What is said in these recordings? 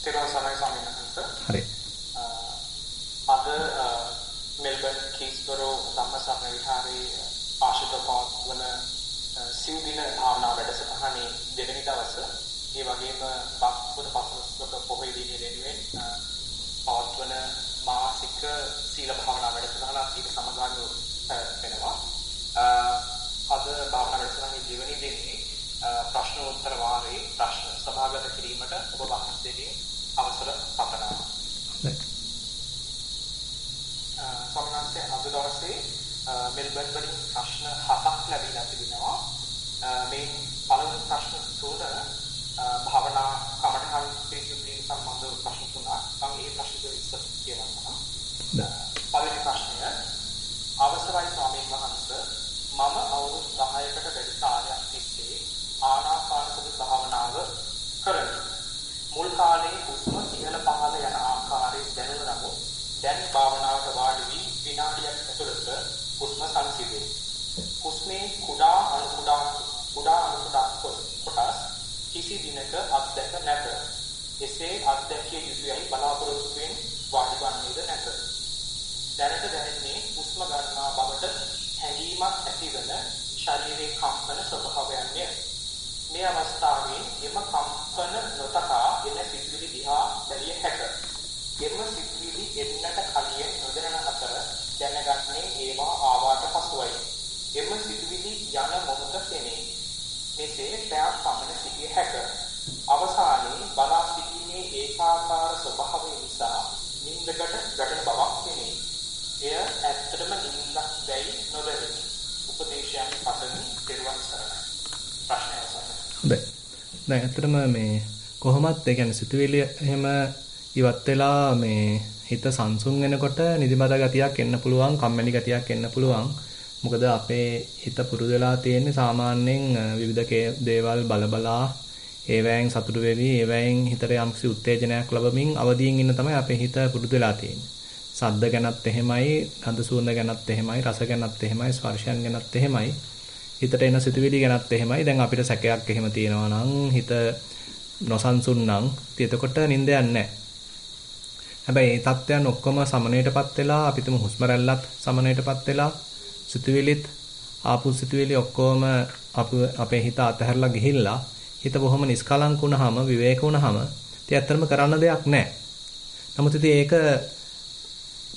තෙරුවන් සරණයි ස්වාමීන් වහන්සේ. හරි. අද මෙල්බන් කීස්බරෝ ධම්මසරණ විහාරයේ ආශිත පවත්වන සිව් දින භාවනා වැඩසටහනේ දෙවෙනි දවසේ ඒ වගේම බක්පුර පසළොස්වක පොහොය දිනේ වෙනුවෙන් පවත්වන මාසික සීල භාවනා වැඩසටහනක් ඊට සමගාමීව වෙනවා. අද භාවනා වැඩසටහනේ දෙවෙනි දිනේ ප්‍රශ්නෝත්තර වාරයේ ප්‍රශ්න සභාගත කිරීමට ඔබ වහන්සේගෙන් අවසර පතනවා. සම්මානසේ අද දවසේ මෙල්බන් වලින් ප්‍රශ්න 7ක් ලැබිලා තිබෙනවා. මේ පළවෙනි ප්‍රශ්න තුන භාවනා කමඨහන් පිළිතුරු සම්බන්ධව ප්‍රශ්න තුනක්. මම මේ ප්‍රශ්න ඉස්සර කියවන්නම්. පළවෙනි ප්‍රශ්නය අවසරයි ස්වාමීන් වහන්සේ මම අවුරුදු 10කට වැඩි කාලයක් තිස්සේ ආනාපානසති භාවනාව කරමි. මුල් කාලේ හුස්ම ඉහළ පහළ යන ආකාරයේ දැනුන නමුත් දැන් භාවනාවට වාඩි වී විනාඩියක් ඇතුළත හුස්ම සංසිඳේ. හුස්මේ කුඩා අණු කුඩා කොටස් කිසි දිනක අත්දැක නැත. එසේ අත්දැකිය යුතුයයි බලාපොරොත්තුෙන් වාඩි වන්නේද නැත. දැනට දැනෙන්නේ හුස්ම ගන්නා බවට හැඟීමක් ඇතිවන ශරීරයේ කම්පන ස්වභාවයන්ය. මේ අවස්ථාවේ එම කම්පන නොතකා එන සිතුවිලි දිහා බැලිය හැක. එම සිතුවිලි එන්නට කලින් නොදැනෙන අතර දැනගන්නේ ඒවා ආවාට පසුවයි. එම සිතුවිලි යන මොහොත පෙනේ. මෙසේ පැයක් පමණ සිටිය හැක. අවසානයේ බලා සිටීමේ ඒකාකාර ස්වභාවය නිසා නිින්දකට ගැටෙන බවක් පෙනේ. එය ඇත්තටම නිින්දක් දැයි නොදැනෙන උපදේශයන් පතමි. පෙරවන් සරණයි. ප්‍රශ්නය අවසන්. හොඳයි. දැන් ඇත්තටම මේ කොහොමත් ඒ කියන්නේ සිතුවිලි එහෙම ඉවත් වෙලා මේ හිත සංසුන් වෙනකොට නිදිමත ගතියක් එන්න පුළුවන්, කම්මැලි ගතියක් එන්න පුළුවන්. මොකද අපේ හිත පුරුදු වෙලා තියෙන්නේ සාමාන්‍යයෙන් විවිධ දේවල් බලබලා ඒවැයෙන් සතුටු වෙවි, ඒවැයෙන් හිතට යම්කිසි උත්තේජනයක් ලැබමින් අවදියෙන් ඉන්න තමයි අපේ හිත පුරුදු වෙලා තියෙන්නේ. ශබ්ද ගැනත් එහෙමයි, ගන්ධ සුවඳ ගැනත් එහෙමයි, රස ගැනත් එහෙමයි, ස්පර්ශයන් ගැනත් එහෙමයි. හිතට එන සිතුවිලි ගැනත් එහෙමයි. දැන් අපිට සැකයක් එහෙම තියෙනවා නම් හිත නොසන්සුන් නම් එතකොට නිින්ද යන්නේ නැහැ. හැබැයි මේ தත්ත්වයන් ඔක්කොම සමනයටපත් වෙලා අපි තුමු හුස්ම රැල්ලත් සමනයටපත් වෙලා සිතුවිලිත් ආපු සිතුවිලි ඔක්කොම අපේ හිත අතහැරලා ගිහිල්ලා හිත බොහොම නිස්කලංක වුණාම විවේක වුණාම ඉතින් ඇත්තටම කරන්න දෙයක් නැහැ. නමුත් ඉතින් ඒක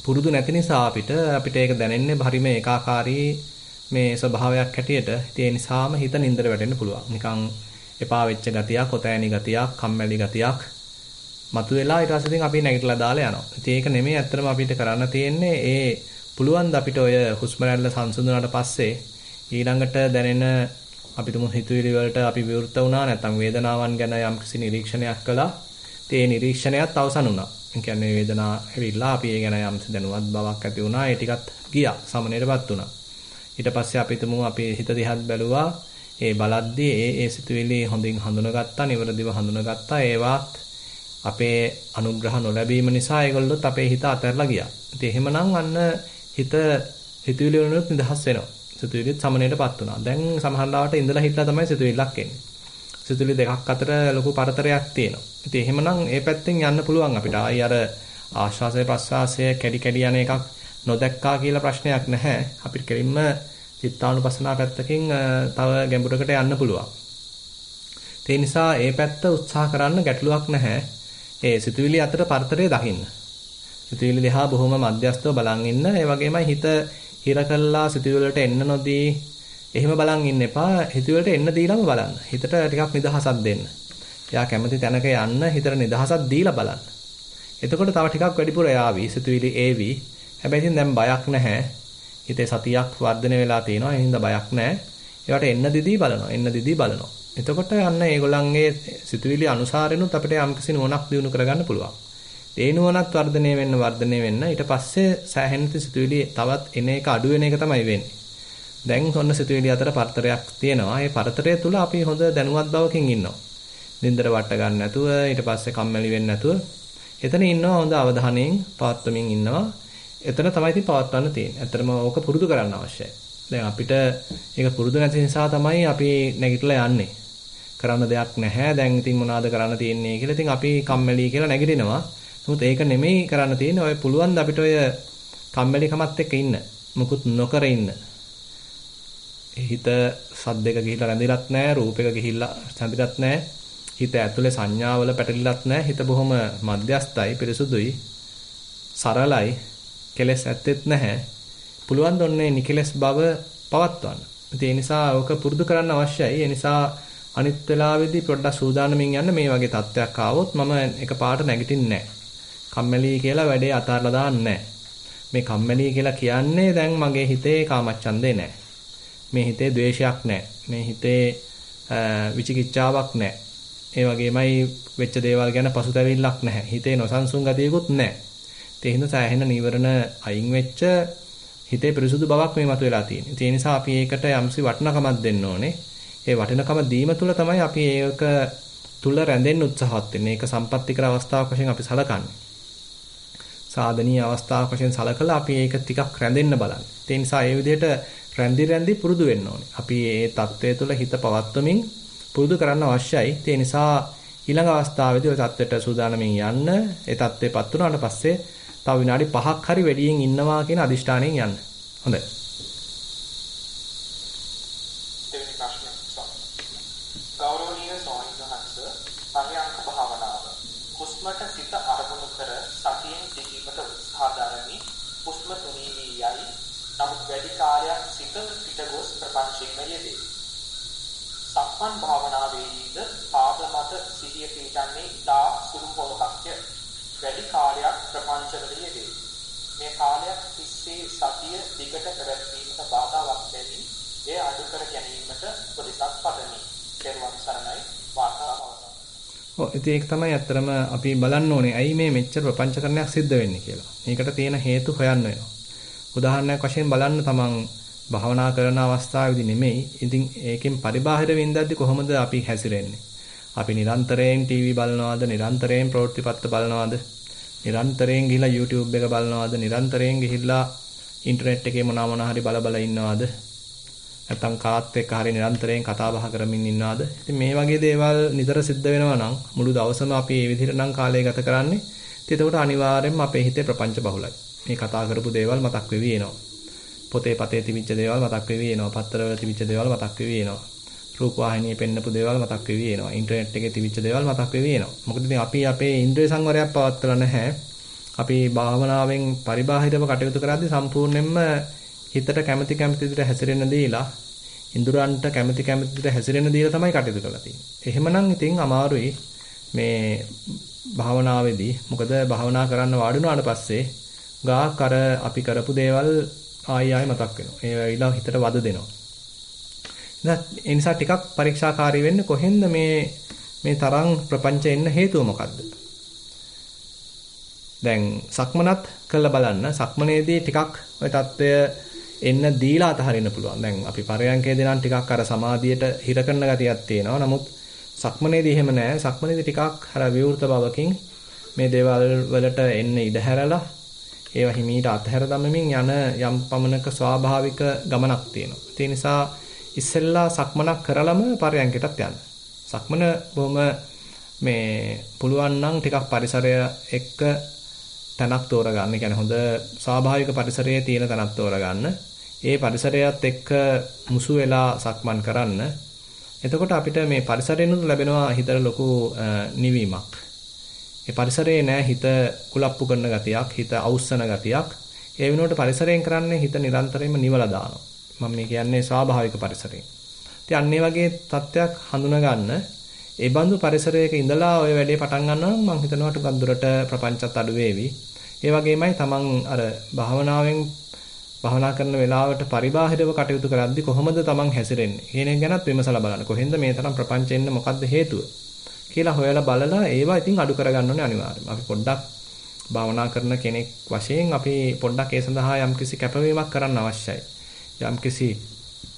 පුරුදු නැති නිසා අපිට ඒක දැනෙන්නේ හරිම ඒකාකාරී මේ ස්වභාවයක් හැටියට. ඉතින් ඒ නිසාම හිත නින්දර වැටෙන්න පුළුවන්. නිකන් එපා වෙච්ච ගතියක්, ඔතෑණි ගතියක්, කම්මැලි ගතියක් මතුවෙලා ඊට පස්සේ ඉතින් අපි නැගිටලා දාලා යනවා. ඉතින් ඒක නෙමෙයි ඇත්තටම අපිට කරන්න තියෙන්නේ. ඒ පුළුවන් ද අපිට ඔය හුස්ම රැල්ල සංසුන්වනාට පස්සේ ඊළඟට දැනෙන අපි තුමු හිතුවිලි වලට අපි විවෘත වුණා නැත්නම් වේදනාවන් ගැන යම්කිසි නිරීක්ෂණයක් කළා. ඉතින් ඒ නිරීක්ෂණයත් අවසන් වුණා. ඒ කියන්නේ වේදනාව ඇවිල්ලා අපි ඒ ගැන යම්කිසි දැනුවත් බවක් ඇති වුණා. ඒ ටිකත් ගියා. සමනයටපත් වුණා. ඊට පස්සේ අපි තුමු අපේ හිත දිහාත් බැලුවා. ඒ බලද්දී ඒ සිතුවිලි හොඳින් හඳුනාගත්තා, නිවැරදිව හඳුනාගත්තා. ඒවත් අපේ අනුග්‍රහ නොලැබීම නිසා ඒගොල්ලොත් අපේ හිත අතහැරලා ගියා. ඉතින් එහෙමනම් අන්න හිතුවිලි වලින් නිදහස් වෙනවා. සිතුවිලිත් සමනයටපත් වුණා. දැන් සමහරවිට ඉඳලා හිටලා තමයි සිතුවිල්ලක් එන්නේ. සිතුවිලි දෙකක් අතර ලොකු පරතරයක් තියෙනවා. ඉතින් එහෙමනම් ඒ පැත්තෙන් යන්න පුළුවන් අපිට. ආයි අර ආශ්වාසය ප්‍රශ්වාසය කැඩි කැඩි යන එකක් නොදැක්කා කියලා ප්‍රශ්නයක් නැහැ. අපිට කෙලින්ම චිත්තානුපස්සනා පැත්තකින් තව ගැඹුරකට යන්න පුළුවන්. ඒ නිසා ඒ පැත්ත උත්සාහ කරන්න ගැටලුවක් නැහැ. ඒ සිතුවිලි අතර පරතරය දකින්න. සිතුවිලි දිහා බොහොම මධ්‍යස්තව බලන් ඉන්න. ඒ වගේමයි හිත හිර කළා සිතුවිලි වලට එන්න නොදී එහෙම බලන් ඉන්න එපා. හිතුවිලි වලට එන්න දීලාම බලන්න. හිතට ටිකක් නිදහසක් දෙන්න. එයා කැමති තැනක යන්න හිතට නිදහසක් දීලා බලන්න. එතකොට තව ටිකක් වැඩිපුර යාවි. සිතුවිලි ඒවි. හැබැයි ඉතින් දැන් බයක් නැහැ. හිතේ සතියක් වර්ධනය වෙලා තියෙනවා. ඒ හින්දා බයක් නැහැ. ඒවට එන්න දිදී බලනවා. එතකොට යන්න ඒගොල්ලන්ගේ සිතුවිලි අනුසාරෙනුත් අපිට යම්කිසි නුවණක් දිනු කරගන්න පුළුවන්. ඒ නුවණත් වර්ධනය වෙන්න ඊට පස්සේ සෑහෙන සිතුවිලි තවත් එන එක අඩු වෙන එක තමයි වෙන්නේ. දැන් ඔන්න සිතුවිලි අතර පරතරයක් තියෙනවා. ඒ පරතරය තුල අපි හොඳ දැනුවත් බවකින් ඉන්නවා. නින්දර වට ගන්න නැතුව ඊට පස්සේ කම්මැලි වෙන්නේ නැතුව එතන ඉන්නවා හොඳ අවධානයෙන් පවත්වමින් ඉන්නවා. එතන තමයි ඉතින් පවත්වන්න තියෙන්නේ. ඇත්තටම ඕක පුරුදු කරන්න අවශ්‍යයි. දැන් අපිට ඒක පුරුදු නැති නිසා තමයි අපි නැගිටලා යන්නේ. කරන්න දෙයක් නැහැ. දැන් ඉතින් මොනවද කරන්න තියෙන්නේ කියලා. ඉතින් අපි කම්මැලි කියලා නැගිටිනවා. නමුත් ඒක නෙමෙයි කරන්න තියෙන්නේ. ඔය පුළුවන් ද අපිට ඔය කම්මැලිකමත් එක්ක ඉන්න. මුකුත් නොකර ඉන්න. හිත සද්දක ගිහිල්ලා රැඳිලත් නැහැ, රූපයක ගිහිල්ලා රැඳිලත් නැහැ. හිත ඇතුලේ සංඥාවල පැටලිලත් නැහැ. හිත බොහොම මධ්‍යස්ථයි, පිරිසුදුයි, සරලයි, කෙලෙස් ඇත්තෙත් නැහැ. පුළුවන් දොන්නේ නිකලස් බව පවත්වන්න. ඒ නිසා ඕක පුරුදු කරන්න අවශ්‍යයි. ඒ නිසා අනිත් වෙලාවේදී පොඩ්ඩක් සූදානමින් යන්න මේ වගේ තත්ත්වයක් ආවොත් මම එකපාරට නැගිටින්නේ නැහැ. කම්මැලි කියලා වැඩේ අතාරලා දාන්නේ නැහැ. මේ කම්මැලි කියලා කියන්නේ දැන් මගේ හිතේ කාමච්ඡන්දේ නැහැ. මේ හිතේ ද්වේෂයක් නැහැ. මේ හිතේ විචිකිච්ඡාවක් නැහැ. ඒ වගේමයි වෙච්ච දේවල් ගැන පසුතැවිල්ලක් නැහැ. හිතේ නොසන්සුන් ගතියකුත් නැහැ. ඒ හින්දා සෑහෙන නීවරණ අයින් වෙච්ච හිතේ පිරිසුදු බවක් මේ මතුවලා තියෙන්නේ. ඒ නිසා අපි ඒකට යම්සි වටිනකමක් දෙන්න ඕනේ. ඒ වටිනකම දීම තුළ තමයි අපි ඒක තුල රැඳෙන්න උත්සාහවත් වෙන්නේ. ඒක සම්පත්‍තිකර අවස්ථාවක් වශයෙන් අපි සලකන්නේ. සාධනීය අවස්ථාවක් වශයෙන් සලකලා අපි ඒක ටිකක් රැඳෙන්න බලන්නේ. ඒ නිසා ඒ විදිහට රැඳි පුරුදු වෙන්න ඕනේ. අපි මේ தත්ත්වය තුළ හිත පවත්වමින් පුරුදු කරන්න අවශ්‍යයි. ඒ නිසා ඊළඟ අවස්ථාවේදී ඔය தත්ත්වයට සූදානමින් යන්න. ඒ தත්ත්වයටපත් වුණාට පස්සේ තව විනාඩි 5ක් හරි වැඩියෙන් ඉන්නවා කියන අදිෂ්ඨානයෙන් යන්න. හොඳයි. දෙවෙනි ප්‍රශ්නය. ගෞරවනීය ස්වාමීන් වහන්සේ, පරයන්ක භාවනාව. හුස්මට සිත අරමුණු කර සතියෙන් සිටීමට උත්සාහ දරමි. හුස්ම තුනී වී යයි. නමුත් වැඩි කාලයක් සිත පිටගොස් ප්‍රපංචයෙන්ම යෙදේ. සක්මන් භාවනාවේදීද පාද මත සිහිය පිටන්නේ දා සුළු මොහොතක්ය. වැඩි කාලයක් ප්‍රපංචවල යෙදේ. මේ කාලයක් තිස්සේ සතිය දිගට පැවැත්වීමට බාධාවක් බැරි ඒ අඩු කර ගැනීමට උපදෙසක් පදමි. පෙරවන් සරණයි වාර්තාව අවසන්. ඔව් ඉතින් ඒක තමයි ඇත්තටම අපි බලන්න ඕනේ. ඇයි මේ මෙච්චර ප්‍රපංචකරණයක් සිද්ධ වෙන්නේ කියලා. මේකට තියෙන හේතු හොයන්න වෙනවා. උදාහරණයක් වශයෙන් බලන්න තමන් භාවනා කරන අවස්ථාවේදී නෙමෙයි. ඉතින් ඒකෙන් පරිබාහිර වෙන්දද්දි කොහොමද අපි හැසිරෙන්නේ? අපි නිරන්තරයෙන් ටීවී බලනවාද? නිරන්තරයෙන් ප්‍රවෘත්තිපත්ත බලනවාද? නිරන්තරයෙන් ගිහිල්ලා YouTube එක බලනවාද? නිරන්තරයෙන් ගිහිල්ලා ඉන්ටර්නෙට් එකේ මොනවා හරි බල ඉන්නවාද? නැත්නම් කාත් එක්ක හරි නිරන්තරයෙන් කතා බහ කරමින් ඉන්නවාද? ඉතින් මේ වගේ දේවල් නිතර සිද්ධ වෙනවා නම් මුළු දවසම අපි මේ විදිහට නම් කාලය ගත කරන්නේ. ඉතින් එතකොට අනිවාර්යයෙන්ම අපේ හිතේ ප්‍රපංච බහුලයි. මේ කතා කරපු දේවල් මතක් වෙවි එනවා. පොතේ පතේ තිබිච්ච දේවල් මතක් වෙවි එනවා. පත්තරවල තිබිච්ච දේවල් මතක් වෙවි එනවා. රූප වාහිනියේ පෙන්නපු දේවල් මතක් වෙවි එනවා. ඉන්ටර්නෙට් එකේ තිබිච්ච දේවල් මතක් වෙවි එනවා. මොකද ඉතින් අපි අපේ ඉන්ද්‍රිය සංවරයක් පවත්වලා නැහැ. අපි භාවනාවෙන් පරිබාහිරව කටයුතු කරද්දී සම්පූර්ණයෙන්ම හිතට කැමති විදිහට හැසිරෙන්න දීලා ඉන්ද්‍රයන්ට කැමති විදිහට හැසිරෙන්න දීලා තමයි කටයුතු කරලා තියෙන්නේ. එහෙමනම් ඉතින් අමාරුයි මේ භාවනාවේදී. මොකද භාවනා කරන්න වාඩි වුණාට පස්සේ ගාක් අර අපි කරපු දේවල් ආයෙ මතක් වෙනවා. ඒ වෙයිලා හිතට වද දෙනවා. ඒ නිසා ටිකක් පරීක්ෂාකාරී වෙන්න කොහෙන්ද මේ තරම් ප්‍රපංච එන්න හේතුව මොකද්ද? දැන් සක්මනත් කළා බලන්න. සක්මනේදී ටිකක් ওই தত্ত্বය එන්න දීලා අතහරින්න පුළුවන්. දැන් අපි පරයන්කේදී නම් ටිකක් අර සමාධියට හිර කරන ගතියක් තියෙනවා. නමුත් සක්මනේදී එහෙම නැහැ. සක්මනේදී ටිකක් අර විවෘත බවකින් මේ දේවල් වලට එන්න ඉඩ හැරලා ඒවා හිමීට අතහැර දමමින් යන යම් පමණක ස්වාභාවික ගමනක් තියෙනවා. ඒ නිසා ඉස්සෙල්ලා සක්මනක් කරලම පරයන්කටත් යන්න. සක්මන බොහොම මේ පුළුවන් නම් ටිකක් පරිසරය එක්ක තැනක් තෝරගන්න. ඒ කියන්නේ හොඳ ස්වාභාවික පරිසරයේ තියෙන තැනක් තෝරගන්න. ඒ පරිසරයත් එක්ක මුසු වෙලා සක්මන් කරන්න. එතකොට අපිට මේ පරිසරයෙන්ුත් ලැබෙනවා හිතට ලොකු නිවීමක්. ඒ පරිසරයේ නෑ හිත කුලප්පු කරන ගතියක්, හිත අවුස්සන ගතියක්. ඒ වෙනුවට පරිසරයෙන් කරන්නේ හිත නිරන්තරයෙන්ම නිවලා දානවා. මම මේ කියන්නේ ස්වාභාවික පරිසරයෙන්. ඉතින් අන්න ඒ වගේ තත්ත්වයක් හඳුනා ගන්න. ඒ බඳු පරිසරයක ඉඳලා ඔය වැඩේ පටන් ගන්නවා නම් මම හිතනවා ටිකක් දුරට ප්‍රපංචත් අඩු වේවි. ඒ වගේමයි තමන් අර භාවනා කරන වෙලාවට පරිබාහිරව කටයුතු කරද්දී කොහොමද තමන් හැසිරෙන්නේ කියන එක ගැනත් විමසලා බලන්න. කොහෙන්ද මේ තරම් ප්‍රපංච එන්න මොකද්ද හේතුව කියලා හොයලා බලලා ඒවා ඉතින් අඩු කරගන්න ඕනේ අනිවාර්යයෙන්ම. අපි පොඩ්ඩක් භාවනා කරන කෙනෙක් වශයෙන් අපි පොඩ්ඩක් ඒ සඳහා යම්කිසි කැපවීමක් කරන්න අවශ්‍යයි. යම්කිසි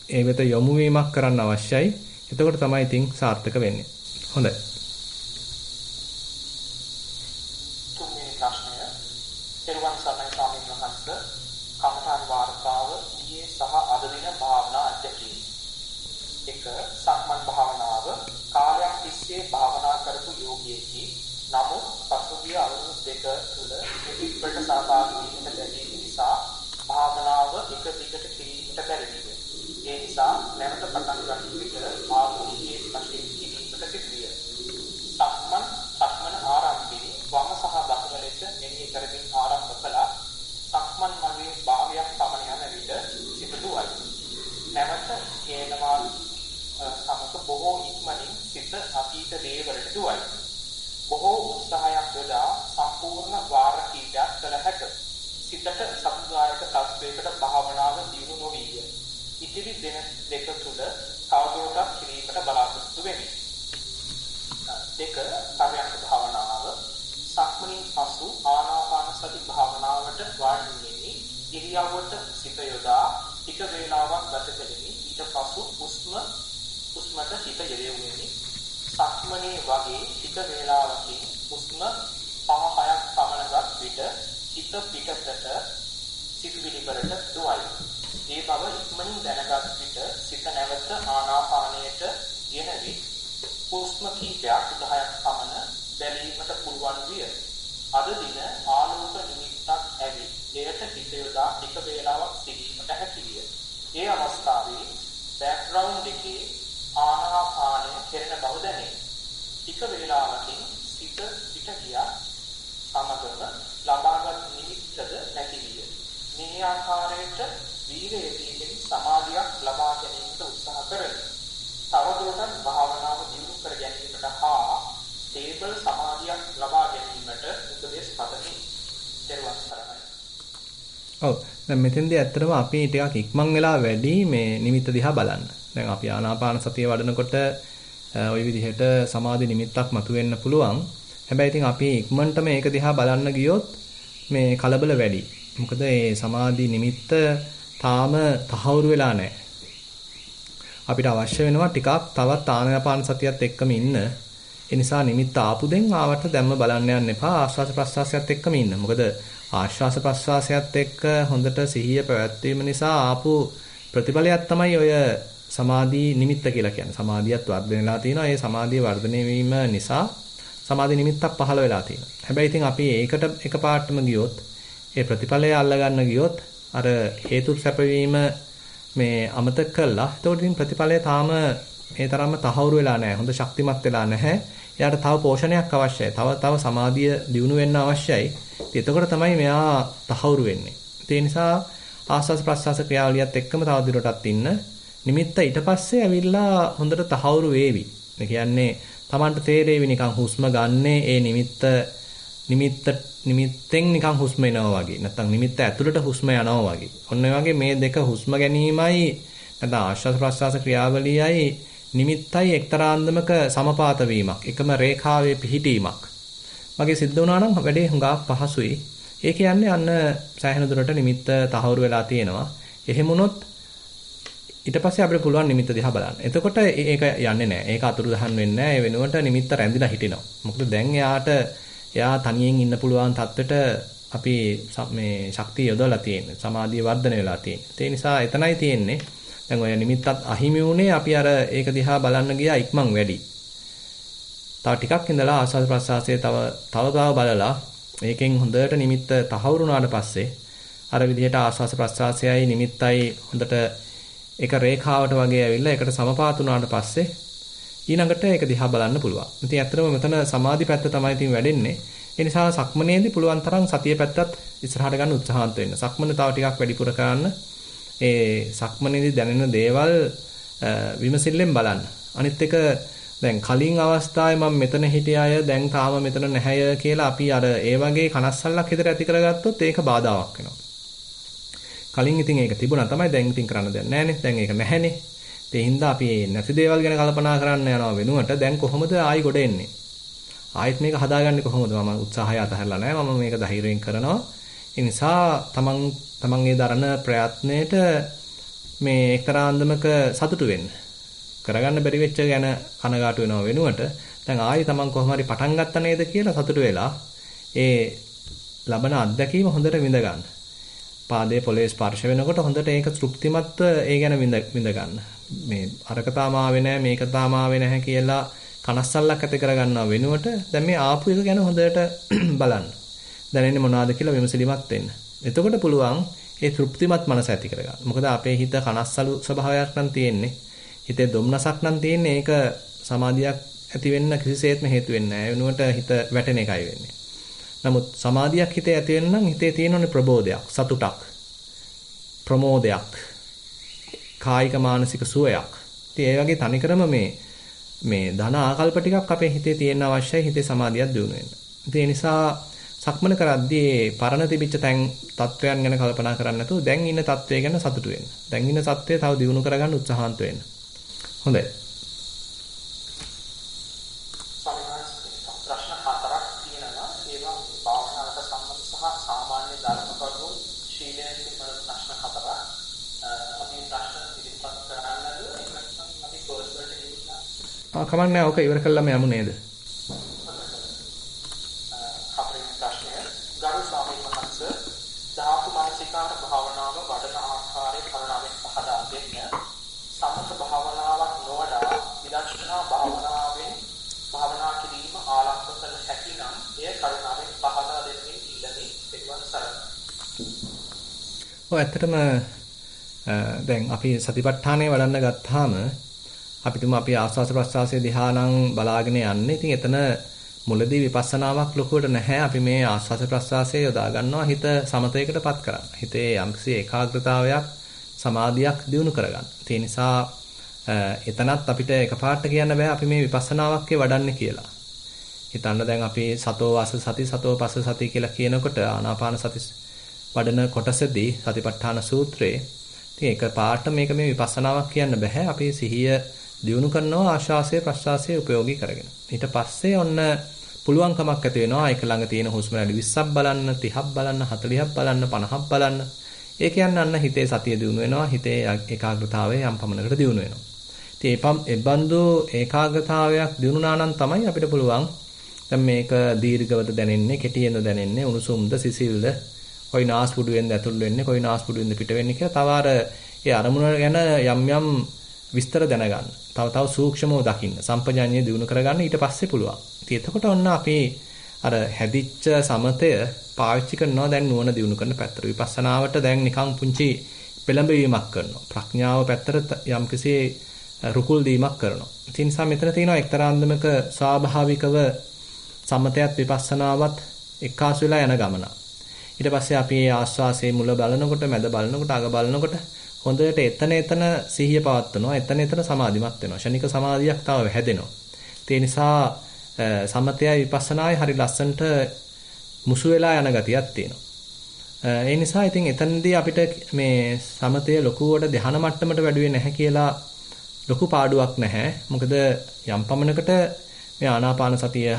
ඒ වෙත යොමු වීමක් කරන්න අවශ්‍යයි. එතකොට තමයි ඉතින් සාර්ථක වෙන්නේ. හොඳයි. තුන්වෙනි ප්‍රශ්නය. පෙරවන් සර්ණයි ස්වාමීන් වහන්සේ කමඨාන් වාර්තාව ඊයේ සහ අද දින භාවනා අධ්‍යක්ෂකී. 1. සක්මන් භාවනාව කාල එසේ භාවනා කරපු යෝගියෙකි. නමුත් පසුගිය අවුරුදු දෙක තුළ පිළිපෙළට සහභාගී වීමට ලැබීම නිසා භාවනාව එක දිගට කිරීමට බැරි විය. ඒ නිසා නැවත පටන් ගන්න විට ආධුනිකයෙක් වශයෙන් කිරීමට සිදුවිය. සක්මන ආරම්භයේ වම සහ දකුණ ලෙස මෙනෙහි කරමින් ආරම්භ කළා. සක්මන් මගේ භාවයක් පමණ යන විට සිත දුවයි. නැවත කියනවා සමග බොහෝ ඉක්මනින් සිත අතීත දේවලට දුවයි. බොහෝ උත්සාහයක් යොදා සම්පූර්ණ වාර කීපයක් කළ හැක. සිතට සතුටුදායක තත්වයකට භාවනාව දියුණු නොවිය. ඉතිරි දින දෙක තුළ තවදුරටත් කිරීමට බලාපොරොත්තු වෙමි. දෙක පරයන්ක භාවනාව. සක්මනින් පසු ආනාපාන සති භාවනාවට වාඩි වෙමි. ඉරියව්වට සිත යොදා ටික වේලාවක් ගත කෙලිමි. ඊට පසු උස්මට හිත යෙදෙමි. සක්මනේ වගේ ටික වේලාවකින් උස්ම 5-6ක් පමණගත් විට හිත පිටතට සිතුවිලි වලට දුවයි. ඒ බව ඉක්මනින් දැනගත් විට සිත නැවත ආනාපානයට ගෙන විට උස්ම කීපයක් 10ක් පමණ බැලීමට පුළුවන් විය. අද දින ආලෝක නිමිත්තක් ඇවි. එයට හිත යොදා ටික වේලාවක් සිටීමට හැකි විය. ඒ අවස්ථාවේ බෑග්ග්‍රවුන්ඩ් එකේ ආනාපානය කෙරෙන බව දැනේ. ටික වේලාවකින් සිත පිට ගියා. සමගම ලබාගත් නිමිත්තද නැති විය. මේ ආකාරයට වීර්යයෙන් සමාධියක් ලබා ගැනීමට උත්සාහ කරමි. තවදුරටත් භාවනාව දියුණු කර ගැනීමට හා ස්ටේබල් සමාධියක් ලබා ගැනීමට උපදෙස් පතමි. දරුවන් සරණයි. ඔව් දැන් මෙතෙන්දී ඇත්තටම අපි ටිකක් ඉක්මන් වෙලා වැඩි මේ නිමිත්ත දිහා බලන්න. දැන් අපි ආනාපාන සතිය වඩනකොට ওই විදිහට සමාධි නිමිත්තක් මතුවෙන්න පුළුවන්. හැබැයි ඉතින් අපි ඉක්මනට මේක දිහා බලන්න ගියොත් මේ කලබල වැඩි. මොකද මේ සමාධි නිමිත්ත තාම තහවුරු වෙලා නැහැ. අපිට අවශ්‍ය වෙනවා ටිකක් තවත් ආනාපාන සතියත් එක්කම ඉන්න. ඒ නිසා නිමිත්ත ආපු දෙන් ආවට දැම්ම බලන්න යන්න එපා. ආශ්වාස ප්‍රශ්වාසයත් එක්කම ඉන්න. මොකද ආශ්වාස ප්‍රශ්වාසයත් එක්ක හොඳට සිහිය පැවැත්වීම නිසා ආපු ප්‍රතිඵලයක් තමයි ඔය සමාධි නිමිත්ත කියලා කියන්නේ. සමාධියත් වර්ධනයලා තියෙනවා. ඒ සමාධිය වර්ධනය වීම නිසා සමාධි නිමිත්තක් පහළ වෙලා තියෙනවා. හැබැයි ඉතින් අපි ඒකට එකපාරටම ගියොත් ඒ ප්‍රතිඵලය අල්ලගන්න ගියොත් අර හේතු සැපවීම මේ අමතක කළා. ඒතකොට ඉතින් ප්‍රතිඵලය තාම ඒ තරම්ම තහවුරු වෙලා නැහැ. හොඳ ශක්තිමත් වෙලා නැහැ. එයාට තව පෝෂණයක් අවශ්‍යයි. තව සමාධිය දියුණු වෙන්න අවශ්‍යයි. එතකොට තමයි මෙයා තහවුරු වෙන්නේ. ඒ නිසා ආස්වාස් ප්‍රස්වාස ක්‍රියාවලියත් එක්කම තව දිරටත් ඉන්න. නිමිත්ත ඊට පස්සේ ඇවිල්ලා හොඳට තහවුරු වේවි. ඒ කියන්නේ Tamanට තේරෙවි නිකන් හුස්ම ගන්නේ ඒ නිමිත්තෙන් නිකන් හුස්ම එනවා වගේ. නැත්නම් නිමිත්ත ඇතුළට හුස්ම යනවා වගේ. ඔන්න ඔය වගේ මේ දෙක හුස්ම ගැනීමයි නැත්නම් ආශ්වාස ප්‍රශ්වාස ක්‍රියාවලියයි නිමිත්තයි එක්තරා අන්දමක සමපාත වීමක්. එකම රේඛාවේ පිහිටීමක්. මගේ සිද්ධ වුණා නම් වැඩේ හුඟක් පහසුයි. ඒ කියන්නේ අන්න සෑහෙන දුරට නිමිත්ත තහවුරු වෙලා තියෙනවා. එහෙම වුණොත් ඊට පස්සේ අපිට පුළුවන් නිමිත්ත දිහා බලන්න. එතකොට ඒක යන්නේ නැහැ. ඒක අතුරුදහන් වෙන්නේ නැහැ. ඒ වෙනුවට නිමිත්ත රැඳිලා හිටිනවා. මොකද දැන් එයා තනියෙන් ඉන්න පුළුවන් තත්ත්වෙට අපි මේ ශක්තිය යොදවලා තියෙන්නේ. සමාධිය වර්ධනය වෙලා තියෙන්නේ. ඒ නිසා එතනයි තියෙන්නේ. දැන් ඔය නිමිත්තත් අහිමි වුණේ අපි අර ඒක දිහා බලන්න ගියා ඉක්මන් වැඩි. තව ටිකක් ඉඳලා ආස්වාද ප්‍රසආසයේ තව බලලා ඒකෙන් හොඳට නිමිත්ත තහවුරු වුණාට පස්සේ අර විදිහට ආස්වාද ප්‍රසආසයයි නිමිත්තයි හොඳට එක රේඛාවට වගේ ඇවිල්ලා ඒකට සමපාත වුණාට පස්සේ ඊළඟට ඒක දිහා බලන්න පුළුවන්. ඉතින් ඇත්තටම මෙතන සමාධි පැත්ත තමයි ඉතින් වැඩෙන්නේ. ඒ නිසා සක්මනේදී පුළුවන් තරම් සතිය පැත්තත් ඉස්සරහට ගන්න උත්සාහන්ත වෙන්න. සක්මන තව ටිකක් වැඩිපුර කරන්න. ඒ සක්මනේදී දැනෙන දේවල් විමසිල්ලෙන් බලන්න. අනිත් එක දැන් කලින් අවස්ථාවේ මම මෙතන හිටිය අය දැන් තාම මෙතන නැහැය කියලා අපි අර ඒ වගේ කනස්සල්ලක් හිතට ඇති කරගත්තොත් ඒක බාධාවක් වෙනවා. කලින් ඉතින් ඒක තිබුණා තමයි දැන් ඉතින් කරන්න දෙයක් නැහැනේ. දැන් ඒක නැහැනේ. ඒ හින්දා අපි නැති දේවල් ගැන කල්පනා කරන්න යනවා වෙනුවට දැන් කොහොමද ආයි ගොඩ එන්නේ? ආයෙත් මේක හදාගන්නේ කොහොමද? මම උත්සාහය අතහැරලා නැහැ. මම මේක ධෛර්යයෙන් කරනවා. ඒ නිසා තමන්ගේ දරන ප්‍රයත්නයේට මේ එක්තරා අන්දමක සතුටු වෙන්න. කරගන්න බැරි වෙච්ච ගැන කනගාටු වෙනව වෙනුවට දැන් ආයි තමන් කොහොම හරි පටන් ගත්ත නේද කියලා සතුටු වෙලා ඒ ලබන අත්දැකීම හොඳට විඳ ගන්න. පාදයේ පොළවේ ස්පර්ශ වෙනකොට හොඳට ඒක තෘප්තිමත්ව ඒ ගැන විඳ ගන්න. මේ අරක තාම ආවේ නැහැ මේක තාම ආවේ නැහැ කියලා කනස්සල්ලක් ඇති කරගන්නව වෙනුවට දැන් මේ ආපු එක ගැන හොඳට බලන්න. දැනෙන්නේ මොනවද කියලා විමසිලිමත් වෙන්න. එතකොට පුළුවන් ඒ තෘප්තිමත් මනස ඇති කරගන්න. මොකද අපේ හිත කනස්සලු ස්වභාවයක් නම් තියෙන්නේ. හිතේ දුම්නසක් නම් තියෙන්නේ. ඒක සමාධියක් ඇති වෙන්න කිසිසේත්ම හේතු වෙන්නේ නැහැ. ඒ වෙනුවට හිත වැටෙන එකයි වෙන්නේ. නමුත් සමාධියක් හිතේ ඇති වෙන්න නම් හිතේ තියෙනෝනේ ප්‍රබෝධයක්, සතුටක්, ප්‍රමෝදයක්, කායික මානසික සුවයක්. ඉතින් ඒ වගේ තනිකරම මේ ධන ආකල්ප ටිකක් අපේ හිතේ තියෙන්න අවශ්‍යයි හිතේ සමාධියක් දියුණු වෙන්න. ඉතින් ඒ නිසා සක්මන කරද්දී පරණ තිබිච්ච තත්වයන් ගැන කල්පනා කරන්නේ නැතුව දැන් ඉන්න තත්වය ගැන සතුටු වෙන්න. දැන් ඉන්න තත්වය තව දියුණු කරගන්න උත්සාහන්ත වෙන්න. හොඳයි. ප්‍රශ්න හතරක් තියෙනවා. ඒවා භාවනාවට සම්බන්ධ සහ සාමාන්‍ය ධර්ම කරුණු ශීලයෙන් පිළිබඳ ප්‍රශ්න හතරක්. අපි ප්‍රශ්න ඉදිරිපත් කරන්නද අපි කෝස් වලට ගිහිල්ලා කමන්නේ ඔක ඉවර කළාම යමු නේද? ධාතු මානසිකාර භාවනාව වඩන ආකාරය කරුණාවෙන් පහදා දෙන්න. සමථ භාවනාවක් නොවඩා විදර්ශනා භාවනා කිරීම ආලම්බ කළ හැකි නම් එය කරුණාවෙන් පහදා දෙන්නේ ඉල්ලමි පිළිවන් සරණයි. ඇත්තටම දැන් අපි සතිපට්ඨානය වඩන්න ගත්තාම අපි තුමු අපි ආස්වාස ප්‍රස්වාසයේ දිහානම් බලාගෙන යන්නේ. ඉතින් එතන මුලදී විපස්සනාවක් ලොකුවට නැහැ. අපි මේ ආස්වාස ප්‍රස්වාසයේ යොදා ගන්නවා හිත සමතයකටපත් කරන්න. හිතේ යම්කිසි ඒකාග්‍රතාවයක් සමාධියක් දියුණු කරගන්න. ඒ නිසා එතනත් අපිට එකපාරට කියන්න බෑ අපි මේ විපස්සනාවක් වඩන්නේ කියලා. හිතන්න දැන් අපි සතෝ වාස සති සතෝ පස්ස සති කියලා කියනකොට ආනාපාන සති වඩන කොටසදී සතිපට්ඨාන සූත්‍රයේ ඉතින් එකපාරට මේක මේ විපස්සනාවක් කියන්න බෑ. අපි සිහිය දියුණු කරනවා ආශ්වාසය ප්‍රශ්වාසය උපයෝගී කරගෙන. ඊට පස්සේ ඔන්න පුළුවන්කමක් ඇති වෙනවා ඒක ළඟ තියෙන හුස්ම රැලි 20ක් බලන්න 30ක් බලන්න 40ක් බලන්න 50ක් බලන්න. ඒ කියන්නේ අන්න හිතේ සතිය දියුණු වෙනවා හිතේ ඒකාග්‍රතාවය යම් පමණකට දියුණු වෙනවා. ඉතින් ඒ බඳු ඒකාග්‍රතාවයක් දියුණුනා නම් තමයි අපිට පුළුවන් දැන් මේක දීර්ඝවද දැනෙන්නේ කෙටියෙන්ද දැනෙන්නේ උණුසුම්ද සිසිල්ද කොයි නාස්පුඩුවෙන්ද ඇතුල් වෙන්නේ කොයි නාස්පුඩුවෙන්ද පිට වෙන්නේ කියලා තව අර ඒ අරමුණ ගැන යම් විස්තර දැනගන්න. තව සූක්ෂමව දකින්න. සම්පජාඤ්ඤය දිනු කරගන්න ඊට පස්සේ පුළුවන්. ඉතින් එතකොට ඔන්න අපි අර හැදිච්ච සමතය පාවිච්චි කරනවා දැන් නුවණ දිනු කරන පැත්තට. විපස්සනාවට දැන් නිකන් පුංචි පෙළඹවීමක් කරනවා. ප්‍රඥාව පැත්තට යම්කිසි රුකුල් දීමක් කරනවා. ඒ නිසා මෙතන තියෙනවා එක්තරා අන්දමක ස්වාභාවිකව සමතයත් විපස්සනාවත් එක්කාසු වෙලා යන ගමන. ඊට පස්සේ අපි ආස්වාසේ මුල බලනකොට මැද බලනකොට අග බලනකොට හොඳට එතන සිහිය පවත්වනවා. එතන සමාධිමත් වෙනවා. ෂණික සමාධියක් තව හැදෙනවා. ඒ නිසා සමතයයි විපස්සනායි හරි ලස්සනට මුසු වෙලා යන ගතියක් තියෙනවා. ඒ නිසා ඉතින් එතනදී අපිට මේ සමතය ලොකුවට ධ්‍යාන මට්ටමට වැඩුවේ නැහැ කියලා ලොකු පාඩුවක් නැහැ. මොකද යම් පමණකට මේ ආනාපාන සතිය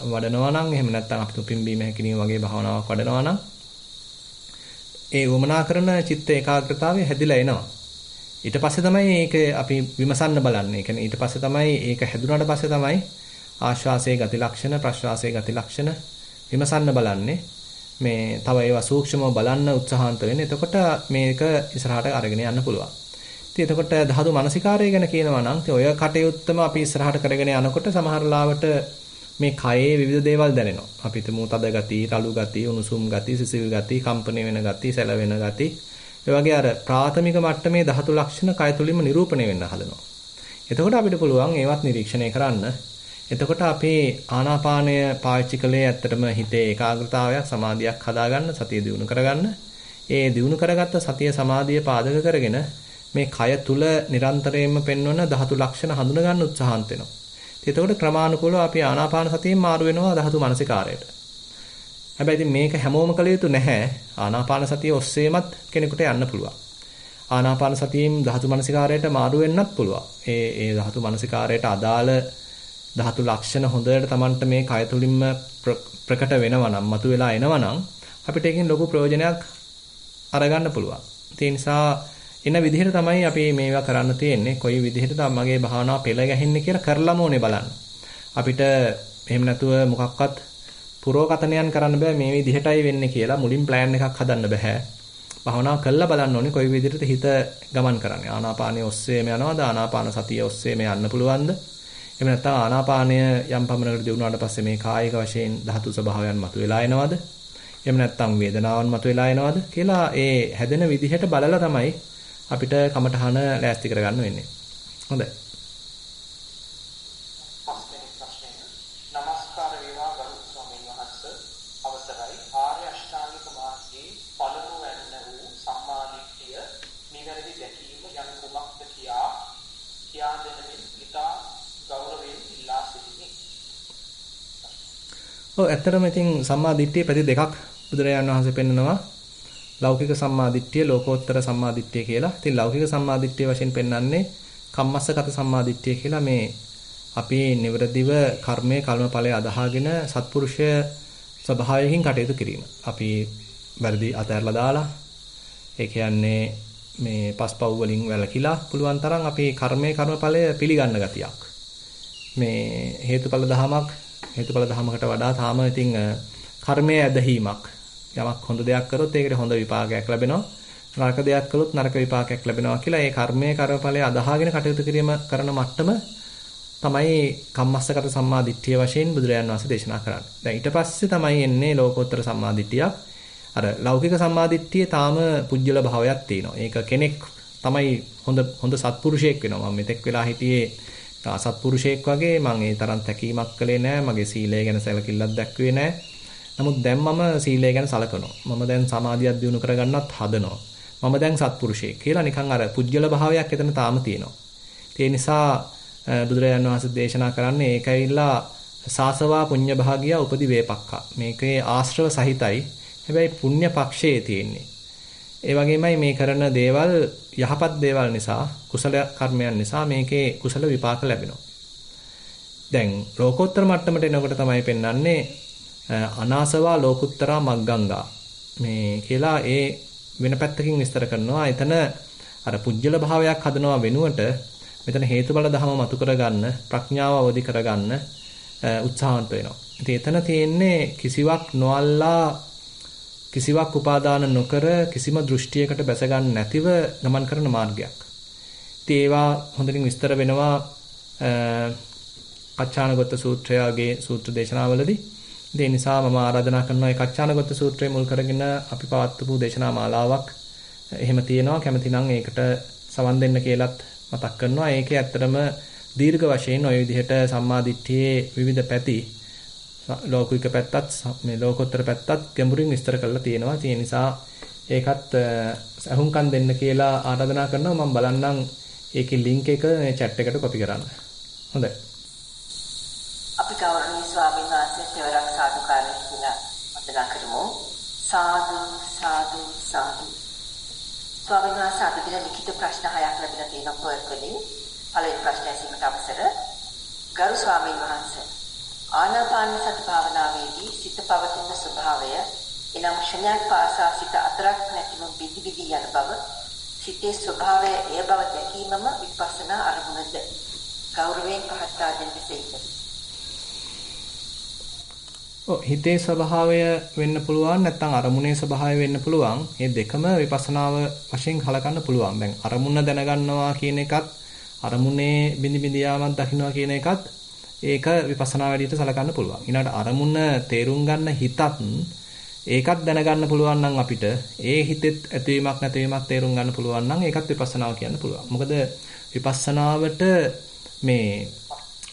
වඩනවා නම් එහෙම නැත්නම් අපි පිම්බීම හැකිලිම වගේ භාවනාවක් වඩනවා නම් ඒ වමනා කරන චිත්ත ඒකාග්‍රතාවය හැදිලා එනවා. ඊට පස්සේ තමයි ඒක අපි විමසන්න බලන්නේ. ඒ කියන්නේ ඊට පස්සේ තමයි ඒක හැදුනාට පස්සේ තමයි ආශ්වාසයේ ගති ලක්ෂණ ප්‍රශ්වාසයේ ගති ලක්ෂණ විමසන්න බලන්නේ. මේ තව ඒවා සූක්ෂමව බලන්න උත්සාහන්ත වෙන්නේ. එතකොට මේක ඉස්සරහට අරගෙන යන්න පුළුවන්. ඉතින් එතකොට ධාතු මනසිකාරය ගැන කියනවා නම් ඔය කටයුත්තම අපි ඉස්සරහට කරගෙන යනකොට සමහර ලාවට මේ කයේ විවිධ දේවල් දැනෙනවා. අපි හිතමු තද ගති, රළු ගති, උණුසුම් ගති, සිසිල් ගති, කම්පණය වෙන ගති, සැලවෙන ගති. ඒ වගේ අර ප්‍රාථමික මට්ටමේ ධාතු ලක්ෂණ කය තුලින්ම නිරූපණය වෙන්න හදනවා. එතකොට අපිට පුළුවන් ඒවත් නිරීක්ෂණය කරන්න. එතකොට අපේ ආනාපානය පාවිච්චි කළේ ඇත්තටම හිතේ ඒකාග්‍රතාවයක්, සමාධියක් හදාගන්න, සතිය දියුණු කරගන්න. ඒ දියුණු කරගත්ත සතිය සමාධිය පාදක කරගෙන මේ කය තුල නිරන්තරයෙන්ම පෙන්වන ධාතු ලක්ෂණ හඳුන ගන්න උත්සාහන්ත වෙනවා. එතකොට ක්‍රමානුකූලව අපි ආනාපාන සතියෙන් මාරු වෙනවා ධාතු මනසිකාරයට. හැබැයි ඉතින් මේක හැමෝම කළ යුතු නැහැ. ආනාපාන සතිය ඔස්සේමත් කෙනෙකුට යන්න පුළුවන්. ආනාපාන සතියෙන් ධාතු මනසිකාරයට මාරු වෙන්නත් පුළුවන්. ඒ ධාතු මනසිකාරයට අදාළ ධාතු ලක්ෂණ හොඳට Tamanට මේ කය තුලින්ම ප්‍රකට වෙනවා නම්, මතුවලා එනවා නම් අපිට ඒකෙන් ලොකු ප්‍රයෝජනයක් අරගන්න පුළුවන්. ඒ නිසා එන විදිහට තමයි අපි මේවා කරන්න තියෙන්නේ. කොයි විදිහටද මගේ භාවනාව පෙළ ගැහෙන්නේ කියලා කරලම ඕනේ බලන්න. අපිට එහෙම නැතුව මොකක්වත් පුරෝකතනයන් කරන්න බෑ මේ විදිහටයි වෙන්නේ කියලා මුලින් ප්ලෑන් එකක් හදන්න බෑ. භාවනාව කළා බලන්න ඕනේ කොයි විදිහටද හිත ගමන් කරන්නේ. ආනාපානිය ඔස්සේම යනවද? ආනාපාන සතිය ඔස්සේම යන්න පුළුවන්ද? එහෙම නැත්නම් ආනාපානය යම් පමණකට දියුණුවාට පස්සේ මේ කායික වශයෙන් ධාතු ස්වභාවයන් මතුවලා එනවද? එහෙම නැත්නම් වේදනාවන් මතුවලා එනවද කියලා ඒ හැදෙන විදිහට බලලා තමයි අපිට කමටහන ලෑස්ති කරගන්න වෙන්නේ. හොඳයි. පස්වෙනි ප්‍රශ්නය. නමස්කාර වේවා ගරු ස්වාමීන් වහන්සේ. අවසරයි. ආර්ය අෂ්ටාංගික මාර්ගයේ පළමු වැන්න වූ සම්මාදිට්ඨිය නිවැරදි දැකීම යන කුමක්ද කියා දෙනමින් ඉතා ගෞරවයෙන් ඉල්ලා සිටිමි. ඔව් ඇත්තටම ඉතින් සම්මා දිට්ඨිය පැති දෙකක් බුදුරජාණන් වහන්සේ පෙන්නනවා. ලෞකික සම්මා දිට්ඨිය, ලෝකෝත්තර සම්මා දිට්ඨිය කියලා. ඉතින් ලෞකික සම්මා දිට්ඨිය වශයෙන් පෙන්වන්නේ කම්මස්සගත සම්මා දිට්ඨිය කියලා මේ අපි නිවරදිව කර්මයේ කර්මඵලයේ අදහාගෙන සත්පුරුෂය ස්වභාවයෙන් කටයුතු කිරීම. අපි වැරදි අතහැරලා දාලා ඒ කියන්නේ මේ පස්පව් වලින් වැළකීලා පුළුවන් තරම් අපි කර්මයේ කර්මඵලය පිළිගන්න ගතියක්. මේ හේතුඵල ධමයකට වඩා තාම ඉතින් කර්මයේ ඇදහිීමක්. යමක් හොඳ දෙයක් කරොත් ඒකට හොඳ විපාකයක් ලැබෙනවා. නරක දෙයක් කළොත් නරක විපාකයක් ලැබෙනවා කියලා ඒ කර්මයේ කර්මඵලයේ අදහාගෙන කටයුතු කිරීම කරන මට්ටම තමයි කම්මස්සගත සම්මා දිට්ඨිය වශයෙන් බුදුරජාණන් වහන්සේ දේශනා කරන්නේ. දැන් ඊට පස්සේ තමයි එන්නේ ලෝකෝත්තර සම්මා දිට්ඨියක්. අර ලෞකික සම්මා දිට්ඨියේ තාම පුජ්‍යල භාවයක් තියෙනවා. ඒක කෙනෙක් තමයි හොඳ සත්පුරුෂයෙක් වෙනවා. මම මෙතෙක් වෙලා හිටියේ අසත්පුරුෂයෙක් වගේ. මම ඒ තරම් තැකීමක් කළේ නැහැ. මගේ සීලය ගැන සැලකිල්ලක් දැක්ුවේ නැහැ. නමුත් දැන් මම සීලය ගැන සලකනවා. මම දැන් සමාධියක් දියුණු කරගන්නත් හදනවා. මම දැන් සත්පුරුෂයෙක් කියලා නිකන් අර පුජ්‍යල භාවයක් එතන තාම තියෙනවා. ඒ නිසා බුදුරජාණන් වහන්සේ දේශනා කරන්නේ ඒකයිලා සාසවා පුඤ්ඤ භාගිය උපදි වේපක්ඛා. මේකේ ආශ්‍රව සහිතයි. හැබැයි පුණ්‍ය පක්ෂයේ තියෙන්නේ. ඒ වගේමයි මේ කරන දේවල් යහපත් දේවල් නිසා, කුසල කර්මයන් නිසා මේකේ කුසල විපාක ලැබෙනවා. දැන් ලෝකෝත්තර මට්ටමට එනකොට තමයි පෙන්වන්නේ අනාසවා ලෝකුත්තරා මග්ගංගා. මේ කියලා ඒ වෙන පැත්තකින් විස්තර කරනවා. එතන අර පුජ්‍යල භාවයක් හදනවා වෙනුවට මෙතන හේතුඵල ධම මතු කරගන්න, ප්‍රඥාව අවදි කරගන්න උත්සාහන්ත වෙනවා. ඉතින් එතන තියෙන්නේ කිසිවක් නොඅල්ලා, කිසිවක් උපාදාන නොකර, කිසිම දෘෂ්ටියකට බැස ගන්න නැතිව ගමන් කරන මාර්ගයක්. ඉතින් ඒවා හොඳින් විස්තර වෙනවා කච්චානගත සූත්‍රයගේ සූත්‍ර දේශනාවලදී. ඒ නිසා මම ආරාධනා කරනවා ඒ කච්චානගත සූත්‍රය මුල් කරගෙන අපි පවත්වපු දේශනා මාලාවක් එහෙම තියෙනවා. කැමති නම් ඒකට සවන් දෙන්න කියලාත් මතක් කරනවා. ඒකේ ඇත්තටම දීර්ඝ වශයෙන් ওই විදිහට සම්මා දිට්ඨියේ විවිධ පැති, ලෞකික පැත්තත් මේ ලෝකෝත්තර පැත්තත් ගැඹුරින් විස්තර කරලා තියෙනවා. ඒ නිසා ඒකත් අහුම්කම් දෙන්න කියලා ආරාධනා කරනවා. මම බලන්නම් ඒකේ link එක මේ chat එකට copy කරන්න. හොඳයි. අපි ගෞරවනීය ස්වාමීන් වහන්සේට තෙවරක් සාදුකාරය කියලා වන්දනා කරමු. සාදු සාදු සාදු. ස්වාමීන් වහන්සේ අද දින ලිඛිත ප්‍රශ්න 6ක් ලැබිලා තියෙනවා පොත් වලින්. පළවෙනි ප්‍රශ්නය ඇසීමට අවසර. ගරු ස්වාමීන් වහන්සේ, ආනාපාන සති භාවනාවේදී සිත පවතින ස්වභාවය එනම් ශුන්‍යයක් පාසා සිත අතරක් නැතිව බිදි බිදි යන බව, සිතේ ස්වභාවය ඒ බව දැකීමම විපස්සනා අරමුණද. ගෞරවයෙන් පහදා දෙන්න දෙන්න. හිතේ ස්වභාවය වෙන්න පුළුවන්, නැත්නම් අරමුණේ ස්වභාවය වෙන්න පුළුවන්. මේ දෙකම විපස්සනාව වශයෙන් කලකන්න පුළුවන්. දැන් අරමුණ දැනගන්නවා කියන එකත්, අරමුණේ බිනි බිනි යාමක් දකින්නවා කියන එකත් ඒක විපස්සනා වැඩියට සලකන්න පුළුවන්. ඊළඟට අරමුණ තේරුම් ගන්න හිතත් ඒකත් දැනගන්න පුළුවන් නම් අපිට ඒ හිතෙත් ඇතිවීමක් නැතිවීමක් තේරුම් ගන්න පුළුවන් නම් ඒකත් විපස්සනාව කියන්න පුළුවන්. මොකද විපස්සනාවට මේ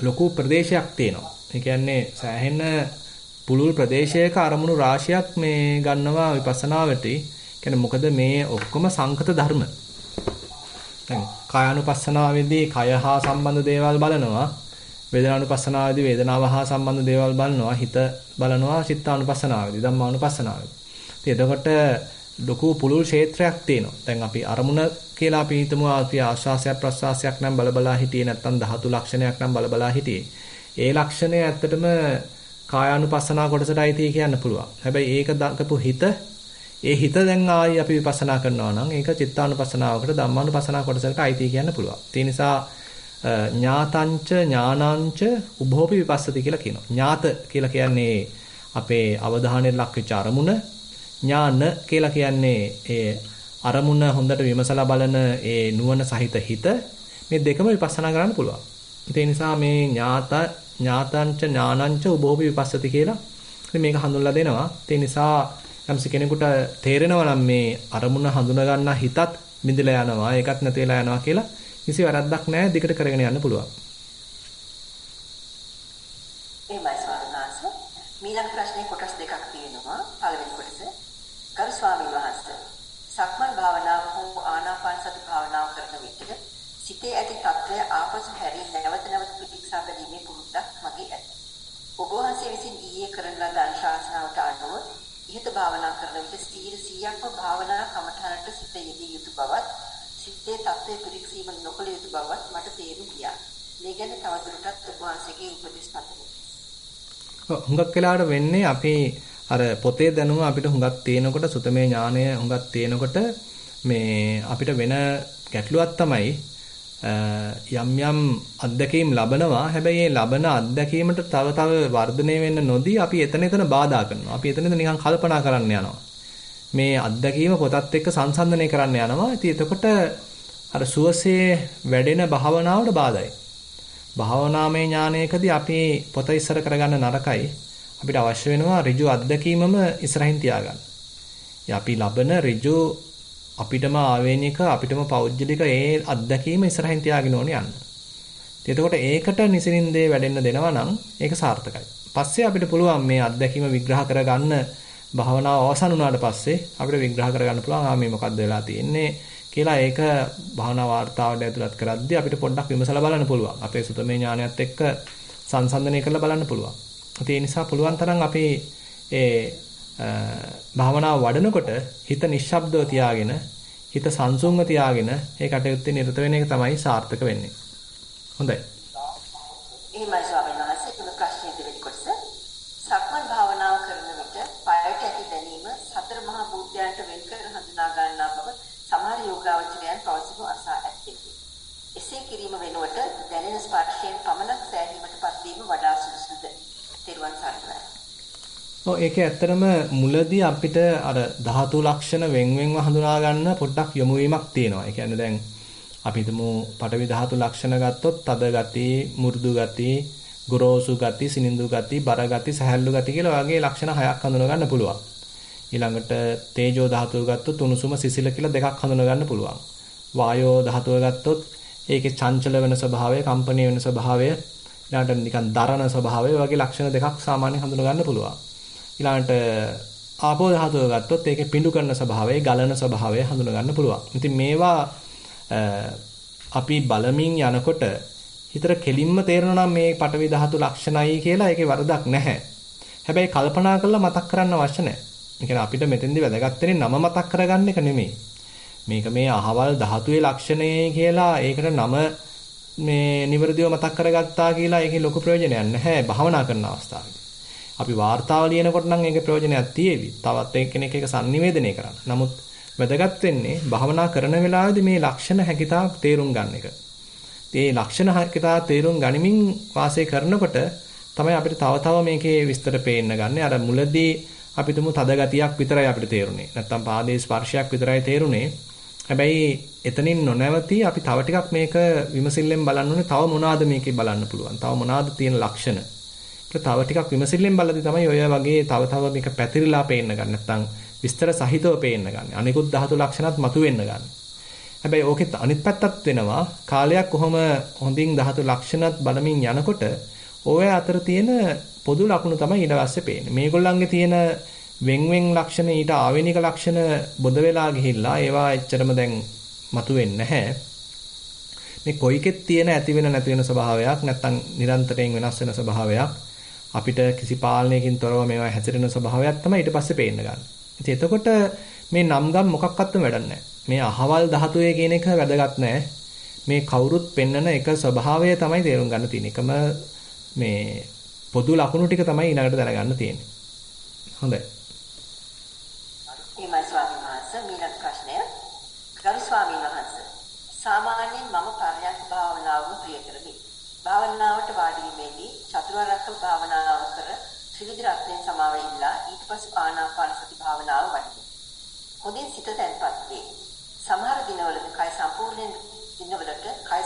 ලොකු ප්‍රදේශයක් තියෙනවා. ඒ කියන්නේ සෑහෙන පුළුල් ප්‍රදේශයක අරමුණු රාශියක් මේ ගන්නවා විපස්සනාවට. කියන්නේ මොකද මේ ඔක්කොම සංකත ධර්ම. දැන් කායानुපස්සනාවේදී කය හා සම්බන්ධ දේවල් බලනවා. වේදනානුපස්සනාවේදී වේදනාව හා සම්බන්ධ දේවල් බලනවා. හිත බලනවා චිත්තානුපස්සනාවේදී, ධම්මානුපස්සනාවේදී. ඉතින් එතකොට ලොකු පුළුල් ක්ෂේත්‍රයක් තියෙනවා. දැන් අපි අරමුණ කියලා අපි හිතමු අපි ආශ්වාසයක් ප්‍රශ්වාසයක් නම් බලබලා හිටියේ, නැත්නම් ධාතු ලක්ෂණයක් නම් බලබලා හිටියේ. ඒ ලක්ෂණය ඇත්තටම කායානුපස්සනා කොටසට අයිති කියන්න පුළුවන්. හැබැයි ඒක දකපු හිත, ඒ හිත දැන් ආයි අපි විපස්සනා කරනවා නම් ඒක චිත්තානුපස්සනාවකට, ධම්මානුපස්සනා කොටසකට අයිති කියන්න පුළුවන්. ඒ නිසා ඥාතංච ඥානංච උභෝපි විපස්සති කියලා කියනවා. ඥාත කියලා කියන්නේ අපේ අවධානයට ලක් වෙච්ච අරමුණ. ඥාන කියලා කියන්නේ ඒ අරමුණ හොඳට විමසලා බලන ඒ නුවණ සහිත හිත. මේ දෙකම විපස්සනා කරන්න පුළුවන්. ඒ නිසා මේ ඥාතංච ඥානංච උභෝපි විපස්සති කියලා ඉතින් මේක හඳුන්ලා දෙනවා. ඒ නිසා යම්ස කෙනෙකුට තේරෙනවා නම් මේ අරමුණ හඳුනා ගන්න හිතත් බිඳලා යනවා, ඒකත් නැති වෙලා යනවා කියලා කිසි වැරද්දක් නැහැ. දිගට කරගෙන යන්න පුළුවන්. එහෙමයි ස්වාමීන් වහන්සේ. ඊළඟ ප්‍රශ්නේ කොටස් දෙකක් තියෙනවා. පළවෙනි කොටස ගරු ස්වාමීන් වහන්සේ සක්මන් භාවනාව හෝ ආනාපාන සති භාවනාව කරන විට සිතේ ඇති తත්වය ආපසු හැරී නැවත නැවත ප්‍රතික්ෂේප කිරීමේ පුරුද්දක් මගේ ඇත. ඔබ වහන්සේ විසින් ඊයේ කරන ලද අනුශාසනාවට අනුව ඉහත භාවනා කරන විට 100%ක්ම භාවනා කමඨානට සිත යෙදිය යුතු බවත් සිතේ తත්වය පිරික්සීම නොකළ යුතු බවත් මට තේරුම් ගියා. මේ ගැන තවදුරටත් ඔබ වහන්සේගේ උපදෙස් පතමි. හුඟක් වෙලාවට වෙන්නේ අපි අර පොතේ දැනුම අපිට හුඟක් තියෙනකොට සුතමේ ඥානය හුඟක් තියෙනකොට මේ අපිට වෙන ගැටලුවක් තමයි යම් යම් අත්දැකීම් ලබනවා. හැබැයි මේ ලබන අත්දැකීමට තව වර්ධනය වෙන්න නොදී අපි එතන බාධා කරනවා. අපි එතන නිකන් කල්පනා කරන්න යනවා. මේ අත්දැකීම පොතත් එක්ක සංසන්දනය කරන්න යනවා. ඉතින් එතකොට අර සුවසේ වැඩෙන භාවනාවට බාධායි. භාවනාමය ඥානයකදී අපි පොත ඉස්සර කරගන්න නරකයි. අපිට අවශ්‍ය වෙනවා ඍජු අත්දැකීමම ඉස්සරහින් තියාගන්න. අපි ලබන ඍජු අපිටම ආවේනික අපිටම පෞද්ගලික ඒ අත්දැකීම ඉස්සරහින් තියාගෙන ඕනේ යන්න. එතකොට ඒකට නිසින්ින්දේ වැඩෙන්න දෙනවා නම් ඒක සාර්ථකයි. පස්සේ අපිට පුළුවන් මේ අත්දැකීම විග්‍රහ කරගන්න භාවනාව අවසන් වුණාට පස්සේ අපිට විග්‍රහ කරගන්න පුළුවන් මේ මොකක්ද වෙලා තියෙන්නේ කියලා ඒක භාවනා වාර්තාවට ඇතුළත් කරද්දී අපිට පොඩ්ඩක් විමසලා බලන්න පුළුවන්. අපේ සුතමේ ඥානයත් එක්ක සංසන්දනය කරලා බලන්න පුළුවන්. ඒ නිසා පුළුවන් තරම් අපි භාවනාව වඩනකොට හිත නිශ්ශබ්දව තියාගෙන හිත සංසුන්ව තියාගෙන ඒ කටයුත්තේ නිරත වෙන එක තමයි සාර්ථක වෙන්නේ. හොඳයි. එහෙමයි ස්වාමීන් වහන්සේ. තුන ප්‍රශ්නේ දෙවෙනි කොටස. සක්මන් භාවනාව කරන විට පයට ඇති දැනීම සතර මහා භූතයන්ට වෙන් කර හඳුනා ගන්නා බව සමහර යෝගාවචරයන් පවසනු අසා ඇත්තේ. එසේ කිරීම වෙනුවට දැනෙන ස්පර්ශයෙන් පමණක් සෑහීමට පත්වීම වඩා සුදුසුද? තෙරුවන් සරණයි. ඒකේ ඇත්තටම මුලදී අපිට අර ධාතු ලක්ෂණ වෙන්වෙන්ව හඳුනා ගන්න පොඩ්ඩක් යොමු වීමක් තියෙනවා. ඒ කියන්නේ දැන් අපි හිතමු පඨවි ධාතු ලක්ෂණ ගත්තොත් තද ගති, මෘදු ගති, ගොරෝසු ගති, සිනිඳු ගති, බර ගති, සහැල්ලු ගති කියලා වගේ ලක්ෂණ හයක් හඳුනා ගන්න පුළුවන්. ඊළඟට තේජෝ ධාතුව ගත්තොත් උණුසුම සිසිල කියලා දෙකක් හඳුනා ගන්න පුළුවන්. වායෝ ධාතුව ගත්තොත් ඒකේ චංචල වෙන ස්වභාවය, කම්පණය වෙන ස්වභාවය, ඊළඟට නිකන් දරන ස්වභාවය වගේ ලක්ෂණ දෙකක් සාමාන්‍යයෙන් හඳුනා ගන්න පුළුවන්. ඊළඟට ආපෝ ධාතුව ගත්තොත් ඒකේ පිඬු කරන ස්වභාවය, ගලන ස්වභාවය හඳුනා ගන්න පුළුවන්. ඉතින් මේවා අපි බලමින් යනකොට හිතට කෙලින්ම තේරෙනවා නම් මේ පඨවි ධාතු ලක්ෂණයි කියලා ඒකේ වරදක් නැහැ. හැබැයි කල්පනා කරලා මතක් කරන්න අවශ්‍ය නැහැ. ඒ කියන්නේ අපිට මෙතෙන්දී වැදගත් වෙන්නේ නම මතක් කරගන්න එක නෙමෙයි. මේක මේ අහවල් ධාතුවේ ලක්ෂණය කියලා ඒකට නම මේ නිවර්දිව මතක් කරගත්තා කියලා ඒකේ ලොකු ප්‍රයෝජනයක් නැහැ භාවනා කරන අවස්ථාවේදී. අපි වාර්තාව ලියනකොට නම් ඒකේ ප්‍රයෝජනයක් තියෙවි. තවත් කෙනෙක් ඒක sannivedanaya කරන්න. නමුත් වැදගත් වෙන්නේ භාවනා කරන වෙලාවේදී මේ ලක්ෂණ හැකිතාක් තේරුම් ගන්න එක. මේ ලක්ෂණ හැකිතාක් තේරුම් ගනිමින් වාසය කරනකොට තමයි අපිට තව මේකේ විස්තර පේන්න ගන්න. අර මුලදී අපි තුමු තද ගතියක් විතරයි අපිට තේරුනේ. නැත්තම් පාදයේ ස්පර්ශයක් විතරයි තේරුනේ. හැබැයි එතනින් නොනැවතී අපි තව ටිකක් මේක විමසිල්ලෙන් බලන්න ඕනේ. තව මොනවාද මේකේ බලන්න පුළුවන්. තව මොනවාද තියෙන ලක්ෂණ. තව ටිකක් විමසිල්ලෙන් බලද්දී තමයි ඔය වගේ තව මේක පැතිරිලා පේන්න ගන්න. නැත්තම් විස්තර සහිතව පේන්න ගන්න. අනිකුත් ධාතු ලක්ෂණත් මතුවෙන්න ගන්න. හැබැයි ඕකෙත් අනිත් පැත්තත් වෙනවා. කාලයක් කොහොම හොඳින් ධාතු ලක්ෂණත් බලමින් යනකොට ඔය අතර තියෙන පොදු ලක්ෂණ තමයි ඊට පස්සේ පේන්නේ. මේගොල්ලන්ගේ තියෙන වෙන්වෙන් ලක්ෂණ ඊට ආවේනික ලක්ෂණ බොද වෙලා ගිහිල්ලා ඒවා එච්චරම දැන් මතුවෙන්නේ නැහැ. මේ කොයිකෙත් තියෙන ඇති වෙන නැති වෙන ස්වභාවයක් නැත්තම් නිරන්තරයෙන් වෙනස් වෙන ස්වභාවයක් අපිට කිසි පාලනයකින් තොරව මේවා හැසිරෙන ස්වභාවයක් තමයි ඊට පස්සේ පේන්න ගන්න. ඉතින් එතකොට මේ නම් ගම් මොකක්වත්ම වැඩක් නැහැ. මේ අහවල් ධාතුවේ කියන එක වැදගත් නැහැ. මේ කවුරුත් පෙන්නන එක ස්වභාවය තමයි තේරුම් ගන්න තියෙන්නේ. එකම මේ පොදු ලක්ෂණ ටික තමයි ඊළඟට දැනගන්න තියෙන්නේ. හොඳයි. ඊමයි ස්වාමීන් වහන්සේ ඊළඟ ප්‍රශ්නය. ගරු ස්වාමීන් වහන්සේ සාමාන්‍යයෙන් මම පරයන්ක භාවනාවම ප්‍රිය කරමි. භාවනාවට වාඩි වීමේදී චතුරාර්ය භාවනාව කර ත්‍රිවිධ රත්නයේ සමාව ඉල්ලා ඊට පසු ආනාපාන සති භාවනාව වඩමි. හොඳින් සිත තැන්පත් වේ. සමහර දිනවලදී කය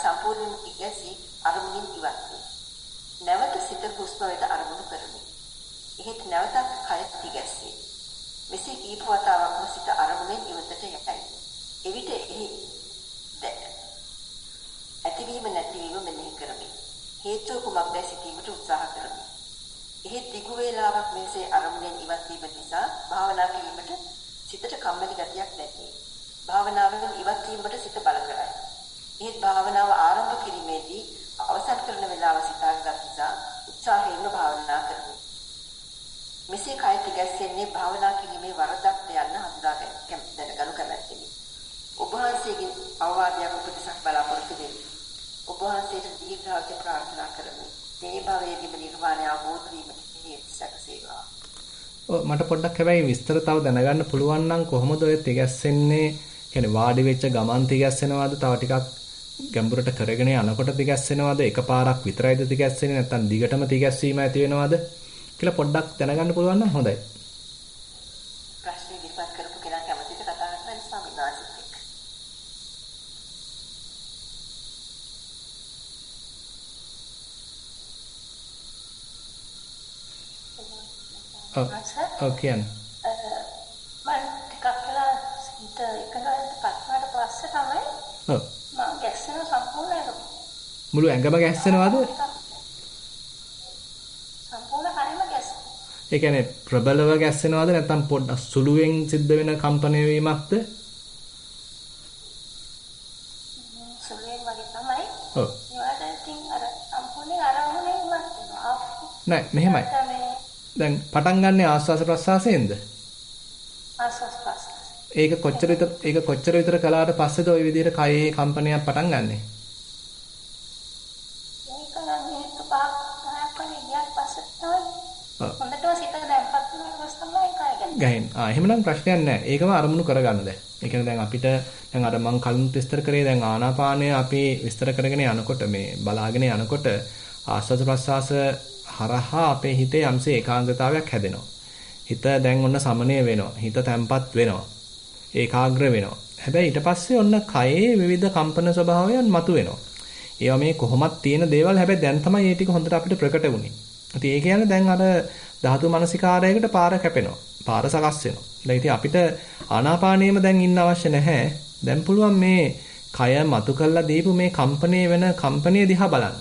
සම්පූර්ණයෙන් ඉක්ැසී අරමුණින් ඉවත් වේ. නැවත සිත හුස්ම වෙත අරමුණු කරමි. එහෙත් නැවතත් කය තිගැස්සේ. මෙසේ කීප වතාවක්ම සිත අරමුණෙන් ඉවතට යයි. එවිට එහි ඇතිවීම නැතිවීම මෙනෙහි කරමි. හේතුව කුමක්දයි සිතීමට උත්සාහ කරමි. එහෙත් දිගු වේලාවක් මෙසේ අරමුණෙන් ඉවත් වීම නිසා භාවනා කිරීමට සිතට කම්මැලි ගතියක් නැත්තේ. භාවනාවෙන් ඉවත් වීමට සිත බල කරයි. එහෙත් භාවනාව ආරම්භ කිරීමේදී අවසන් කරන වේලාව සිතාගත් නිසා උත්සාහයෙන්ම භාවනා කරමි. මෙසේ කය තිගැස්සෙන්නේ භාවනා කිරීමේ වරදක්ද යන්න හඳුනා දැනගනු කැමැත්තෙමි. ඔබ වහන්සේගෙන් අවවාදයක් උපදෙසක් බලාපොරොත්තු වෙමි. ඔබ වහන්සේට දීර්ඝායු ප්‍රාර්ථනා කරමි. මේ භවයේදීම නිර්වාණය අවබෝධ වීමට හේතු සැකසේවා. මට පොඩ්ඩක් හැබැයි විස්තර තව දැනගන්න පුළුවන් නම් කොහොමද ඔය තිගැස්සෙන්නේ? කියන්නේ වාඩි වෙච්ච ගමන් තිගැස්සෙනවද? තව ටිකක් ගැඹුරට කරගෙන යනකොට තිගැස්සෙනවද? එකපාරක් විතරයිද තිගැස්සෙන්නේ? නැත්නම් දිගටම තිගැස්සීම ඇති වෙනවද? කියලා පොඩ්ඩක් දැනගන්න පුළුවන් නම් හොඳයි. ප්‍රශ්න ඉදිරිපත් කරපු කෙනා කැමතිද කතා කරන්න ස්වාමීන් වහන්සේත් එක්ක? ඔව් කියන්න. මම ටිකක් වෙලා හිත එකඟවට පත්වාට පස්සේ තමයි ඔව් මම ගැස්සෙන සම්පූර්ණ මුළු ඇඟම ගැස්සෙනවද? සම්පූර්ණ කයම ගැස්සෙන. ඒ කියන්නේ ප්‍රබලව ගැස්සෙනවද නැත්නම් පොඩ්ඩක් සුළුවෙන් සිද්ධ වෙන කම්පණය වීමක්ද? සුළුවෙන් වගේ තමයි. ඔව්. ඒවට ඉතින් අර සම්පූර්ණ අරමුණේ ඉවත් වෙනවා. නෑ මෙහෙමයි. දැන් පටන් ගන්න ආස්වාස ප්‍රස්වාසයෙන්ද? ආස්වාස් ප්‍රස්වාස. ඒක කොච්චර විතර කළාට පස්සේද ওই විදිහට කයේ කම්පනයක් පටන් ගන්නෙ? ඒක නම් හේතු පහක් වගේ ගියාට පස්සේ තමයි. හොඳටම සිත දැම්පත් වෙනකොට තමයි කය ගහින්. එහෙමනම් ප්‍රශ්නයක් නැහැ. ඒකම අරමුණු කරගන්න දැන්. ඒ කියන්නේ දැන් අපිට දැන් අර මම කලින් විස්තර කරේ දැන් ආනාපානය අපි විස්තර කරගෙන යනකොට මේ බලාගෙන යනකොට ආස්වාද ප්‍රස්වාස හරහා අපේ හිතේ යම්සේ ඒකාග්‍රතාවයක් හැදෙනවා. හිත දැන් ඔන්න සමනය වෙනවා. හිත තැම්පත් වෙනවා. ඒකාග්‍ර වෙනවා. හැබැයි ඊට පස්සේ ඔන්න කයේ විවිධ කම්පන ස්වභාවයන් මතුවෙනවා. ඒවා මේ කොහොමත් තියෙන දේවල් හැබැයි දැන් තමයි මේ ටික හොඳට අපිට ප්‍රකට වුනේ. ඉතින් ඒ කියන්නේ දැන් අර ධාතු මනසිකාරයකට පාර කැපෙනවා. පාර සකස් වෙනවා. දැන් ඉතින් අපිට ආනාපානියම දැන් ඉන්න අවශ්‍ය නැහැ. දැන් පුළුවන් මේ කය මතු කරලා දීපු මේ කම්පණය වෙන කම්පණය දිහා බලන්න.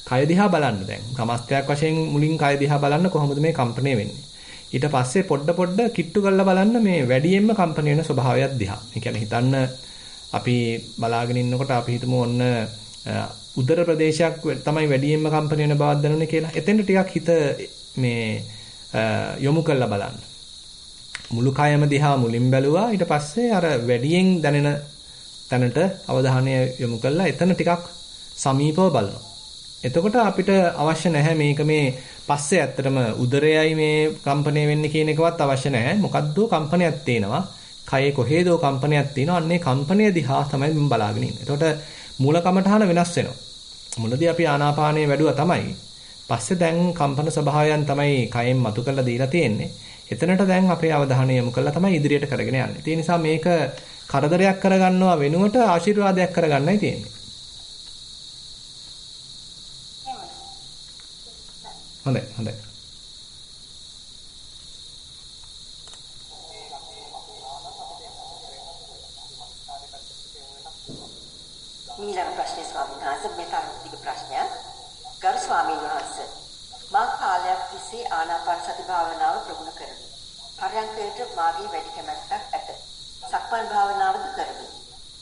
කය දිහා බලන්න දැන්. සමස්තයක් වශයෙන් මුලින් කය දිහා බලන්න කොහොමද මේ කම්පණය වෙන්නේ. ඊට පස්සේ පොඩ කිට්ටු කරලා බලන්න මේ වැඩියෙන්ම කම්පණය වෙන ස්වභාවයක් දිහා. ඒ කියන්නේ හිතන්න අපි බලාගෙන ඉන්නකොට අපි හිතමු ඔන්න උදර ප්‍රදේශයක් තමයි වැඩියෙන්ම කම්පණය වෙන බවක් දැනුනේ කියලා. එතෙන්ට ටිකක් හිත මේ යොමු කරලා බලන්න. මුළු කයම දිහා මුලින් බැලුවා. ඊට පස්සේ අර වැඩියෙන් දැනෙන තැනට අවධානය යොමු කරලා එතන ටිකක් සමීපව බලනවා. එතකොට අපිට අවශ්‍ය නැහැ මේක මේ පස්සේ ඇත්තටම උදරයයි මේ කම්පණය වෙන්නේ කියන එකවත් අවශ්‍ය නැහැ. මොකද්දෝ කම්පනයක් තියෙනවා. කයේ කොහේදෝ කම්පනයක් තියෙනවා. අන්නේ කම්පනය දිහා තමයි මම බලාගෙන ඉන්නේ. එතකොට මූල කමඨහන වෙනස් වෙනවා. මුලදී අපි ආනාපානයේ වැඩුවා තමයි. පස්සේ දැන් කම්පන ස්වභාවයන් තමයි කයෙන් මතු කරලා දීලා තියෙන්නේ. එතනට දැන් අපේ අවධානය යොමු කරලා තමයි ඉදිරියට කරගෙන යන්නේ. ඒ නිසා මේක කරදරයක් කරගන්නවා වෙනුවට ආශිර්වාදයක් කරගන්නයි තියෙන්නේ. හොඳයි. ඊළඟ ප්‍රශ්නේ ස්වාමීන් වහන්සේ මේ තරම්තික ප්‍රශ්නයක්. ගරු ස්වාමීන් වහන්සේ මා කාලයක් තිස්සේ ආනාපාන සති භාවනාව ප්‍රගුණ කරමි. පරයන්කයට මාගේ වැඩි කැමැත්තක් ඇත. සක්මන් භාවනාවද කරමි.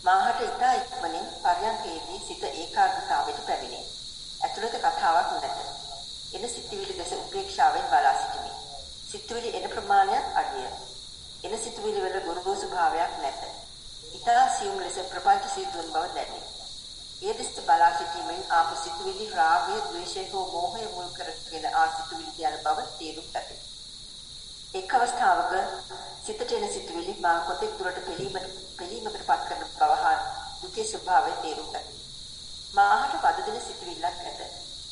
මාහට ඉතා ඉක්මනින් පරයන්කයේදී සිත ඒකාග්‍රතාවයට පැමිණේ. ඇතුළත කතාවක් නැත. එන සිතුවිලි දැස උපේක්ෂාවෙන් බලා සිටිමි. සිතුවිලි එන ප්‍රමාණයත් අඩුය. එන සිතුවිලි වල ගොරෝසු භාවයක් නැත. ඉතා සියුම් ලෙස ප්‍රපංච සිදුවන බව දැනේ. ඒ දෙස බලා සිටීමෙන් ආපු සිතුවිලි රාගය, ද්වේෂය හෝ මෝහය මුල් කරගෙන ආ සිතුවිලි යන බව තේරුම් ගතියි. එක් අවස්ථාවක සිතට එන සිතුවිලි මා කොතෙක් දුරට පිළීමකට පත් කරන බව හා දුකේ ස්වභාවය තේරුම් ගතියි. මාහට පදදින සිතුවිල්ලක් ඇත.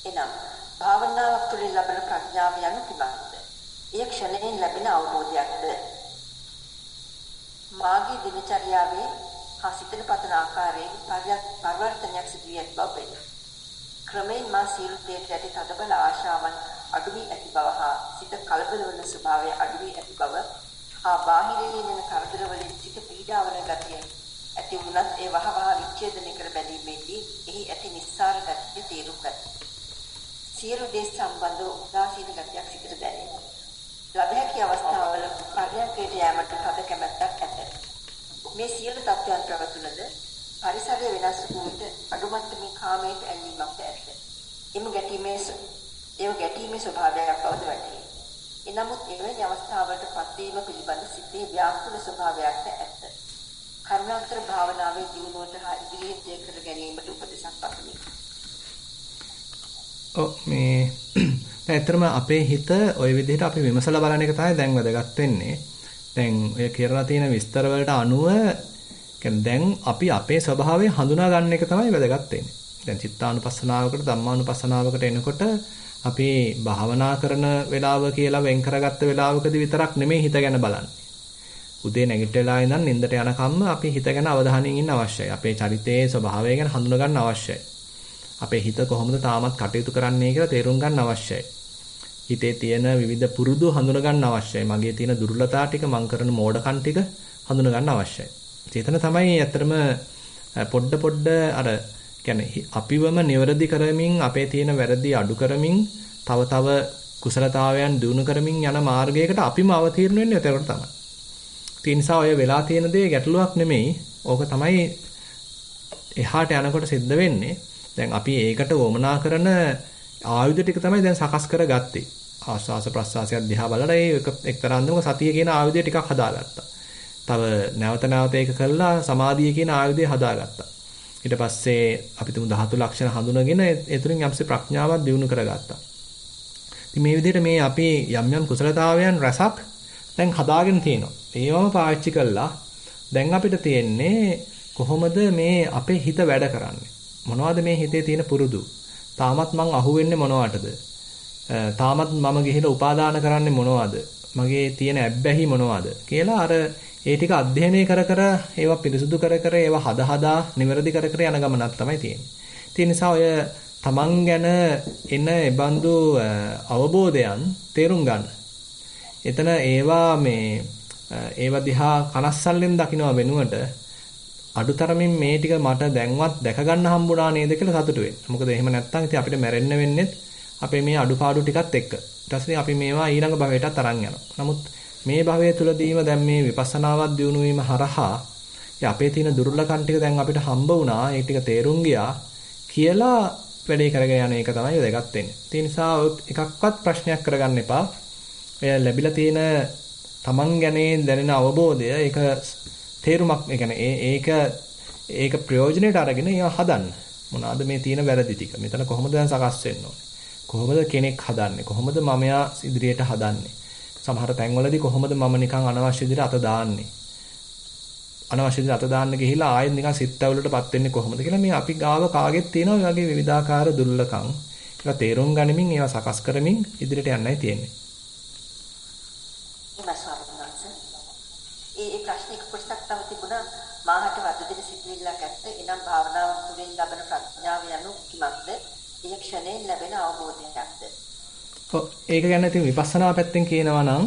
එනම් භාවනාවක් තුළින් ලබන ප්‍රඥාව යනු කිමක්ද? එය ක්ෂණයෙන් ලැබෙන අවබෝධයක්ද? මාගේ දිනචර්යාවේ හා සිතන පතන ආකාරයෙන් පරිවර්තනයක් සිදු වී ඇති බව පෙනේ. ක්‍රමෙන් මා සියලු දේට යටි තදබල ආශාවන් අඩු වී ඇති බව හා සිත කලබල වන ස්වභාවය අඩු වී ඇති බව හා බාහිරයෙන් එන කරදර වලින් සිත පීඩාවන ගතිය ඇති වුණත් ඒ වහවහ විච්ඡේදනය කර බැලීමේදී එහි ඇති නිස්සාර ගතිය තේරුම් ගන්න. සියලු දේ සම්බන්ධව උදාසීන ගතියක් සිතට දැනේ. ලැබහැකි අවස්ථාවල පර්යන්කයට යෑමට තද කැමැත්තක් ඇත. මේ සියලු තත්ත්වයන් ප්‍රවතුනද පරිසරය වෙනස් වූ විට අඩුමත්තේ කාමයට ඇලීමක් ඇත. එම ගැටීමේ ස්වභාවයක් බවද වැටහේ. එනමුත් එවැනි අවස්ථාවලට පත්වීම පිළිබඳ සිතේ ව්‍යාකූල ස්වභාවයක් ඇත. කරුණාකර භාවනාවේ දියුණුවට හා ඉදිරියට දී කර ගැනීමට උපදෙසක් පතමි. මේ ඇත්තටම අපේ හිත ওই විදිහට අපි විමසලා බලන එක තමයි දැන් වැදගත් වෙන්නේ. දැන් ඔය කියලා තියෙන විස්තර වලට අනුව දැන් අපි අපේ ස්වභාවය හඳුනා ගන්න එක තමයි වැදගත් වෙන්නේ. දැන් චිත්තානුපස්සනාවකට ධම්මානුපස්සනාවකට එනකොට අපි භාවනා කරන වෙලාව කියලා වෙන් කරගත්ත වෙලාවකදී විතරක් නෙමෙයි හිත ගැන බලන්නේ. උදේ නැගිටලා ඉඳන් නිින්දට යනකම්ම අපි හිත ගැන අවධානයෙන් ඉන්න අවශ්‍යයි. අපේ චරිතයේ ස්වභාවය ගැන හඳුනා ගන්න අවශ්‍යයි. අපේ හිත කොහොමද තාමත් කටයුතු කරන්නේ කියලා තේරුම් ගන්න අවශ්‍යයි. හිතේ තියෙන විවිධ පුරුදු හඳුනා ගන්න අවශ්‍යයි. මගේ තියෙන දුර්වලතා ටික, මං කරන මෝඩකම් ටික හඳුනා ගන්න අවශ්‍යයි. චේතන තමයි ඇත්තටම පොඩ අර කියන්නේ අපිවම නිවැරදි කරමින් අපේ තියෙන වැරදි අඩු කරමින් තව කුසලතාවයන් දිනු කරමින් යන මාර්ගයකට අපිම අවතීර්ණ වෙන්නේ එතකොට තමයි. ඒ නිසා ඔය වෙලා තියෙන දේ ගැටලුවක් නෙමෙයි. ඕක තමයි එහාට යනකොට සිද්ධ වෙන්නේ. දැන් අපි ඒකට වමනා කරන ආයුධ ටික තමයි දැන් සකස් කරගත්තේ. ආස්වාස ප්‍රස්වාසයක් දිහා බලලා ඒක එක්තරා අන්දමක සතිය කියන ආයුධය ටිකක් හදාගත්තා. තව නැවත ඒක කළා සමාධිය කියන ආයුධය හදාගත්තා. ඊට පස්සේ අපි තුමු ධාතු ලක්ෂණ හඳුනගෙන ඒ තුලින් යම්සේ ප්‍රඥාවක් දියුණු කරගත්තා. ඉතින් මේ විදිහට මේ අපි යම් කුසලතාවයන් රසක් දැන් හදාගෙන තියෙනවා. ඒවම පාවිච්චි කළා. දැන් අපිට තියෙන්නේ කොහොමද මේ අපේ හිත වැඩ කරන්නේ? මොනවද මේ හිතේ තියෙන පුරුදු? තාමත් මං අහුවෙන්නේ මොනවටද? තාමත් මම ගිහිලා උපාදාන කරන්නේ මොනවද? මගේ තියෙන ඇබ්බැහි මොනවද? කියලා අර ඒ ටික අධ්‍යයනය කර ඒවා පිරිසුදු කර ඒවා හදා නිවැරදි කර යන ගමනක් තමයි තියෙන්නේ. ඒ නිසා ඔය තමන් ගැන එන ඒබඳු අවබෝධයන් තේරුම් ගන්න. එතන ඒවා දිහා කනස්සල්ලෙන් දකින්න වෙනුවට අඩුතරමින් මේ ටික මට දැන්වත් දැක ගන්න හම්බුණා නේද කියලා සතුටු වෙන්න. මොකද එහෙම නැත්නම් ඉතින් අපිට මැරෙන්න වෙන්නේ අපේ මේ අඩුපාඩු ටිකත් එක්ක. ඊට පස්සේ අපි මේවා ඊළඟ භවයටත් අරන් යනවා. නමුත් මේ භවය තුලදීම දැන් මේ විපස්සනාවත් දියුණු වීම හරහා අපේ තියෙන දුර්ලභකම් ටික දැන් අපිට හම්බ වුණා. ඒ ටික තේරුම් ගියා කියලා වැඩේ කරගෙන යන එක තමයි වැදගත් වෙන්නේ. ඒ නිසා එකක්වත් ප්‍රශ්නයක් කරගන්න එපා. ඔය ලැබිලා තියෙන තමන් ගැන දැනෙන අවබෝධය ඒක තේරුමක් ඒ කියන්නේ ඒක ප්‍රයෝජනෙට අරගෙන ඒවා හදන්න. මොනවාද මේ තියෙන වැරදි ටික? මෙතන කොහොමද දැන් සකස් වෙන්න ඕනේ? කොහොමද කෙනෙක් හදන්නේ? කොහොමද මමයා ඉදිරියට හදන්නේ? සමහර තැන්වලදී කොහොමද මම නිකන් අනවශ්‍ය විදිහට අත දාන්නේ? අනවශ්‍ය විදිහට අත දාන්න ගිහිලා ආයෙත් නිකන් සිත්ඇවුලටපත් වෙන්නේ කොහොමද කියලා මේ අපි ගාව කාගෙත් තියෙනවා මේ වගේ විවිධාකාර දුර්ලභකම්. ඒවා තේරුම් ගනිමින් ඒවා සකස් කරමින් ඉදිරියට යන්නයි තියෙන්නේ. ඒ ප්‍රශ්නික කොටසක් තව තිබුණා මාහට වදදෙන සිතුවිල්ලක් ඇත්ත. එනම් භාවනාව තුළින් ලබන ප්‍රඥාව යනු කිමක්ද? ඒ ක්ෂණයෙන් ලැබෙන අවබෝධයක්ද? ඒක ගැන ඉතින් විපස්සනා පැත්තෙන් කියනවා නම්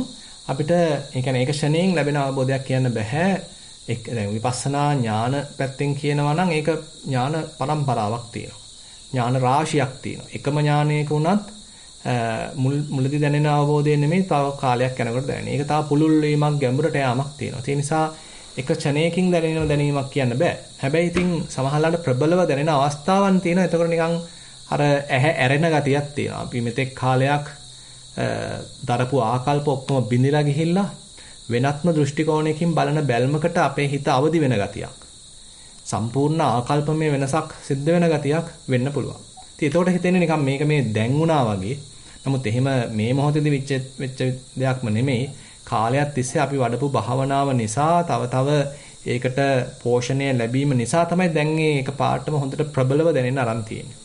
අපිට ඒ කියන්නේ ඒක ක්ෂණයෙන් ලැබෙන අවබෝධයක් කියන්න බෑ. දැන් විපස්සනා ඥාන පැත්තෙන් කියනවා නම් ඒක ඥාන පරම්පරාවක් තියෙනවා. ඥාන රාශියක් තියෙනවා. එකම ඥානයක වුණත් මුලදී දැනෙන අවබෝධය නෙමෙයි තව කාලයක් යනකොට දැනෙන. ඒක තව පුළුල් වීමක් ගැඹුරට යාමක් තියෙනවා. ඒ නිසා එක ක්ෂණයකින් දැනෙන දැනීමක් කියන්න බෑ. හැබැයි ඉතින් සමහරවිට ප්‍රබලව දැනෙන අවස්ථාවන් තියෙනවා. එතකොට නිකන් අර ඇහැ ඇරෙන ගතියක් තියෙනවා. අපි මෙතෙක් කාලයක් දරපු ආකල්ප ඔක්කොම බිඳිලා ගිහිල්ලා වෙනත්ම දෘෂ්ටි කෝණයකින් බලන බැල්මකට අපේ හිත අවදි වෙන ගතියක්. සම්පූර්ණ ආකල්පමය වෙනසක් සිද්ධ වෙන ගතියක් වෙන්න පුළුවන්. ඉතින් ඒතකොට හිතෙන්නේ නිකන් මේක මේ දැන් වුණා වගේ. නමුත් එහෙම මේ මොහොතේදී වෙච්ච දෙයක්ම නෙමෙයි. කාලයක් තිස්සේ අපි වඩපු භාවනාව නිසා තව ඒකට පෝෂණය ලැබීම නිසා තමයි දැන් මේක පාටම හොඳට ප්‍රබලව දැනෙන්න ආරම්භ තියෙන්නේ.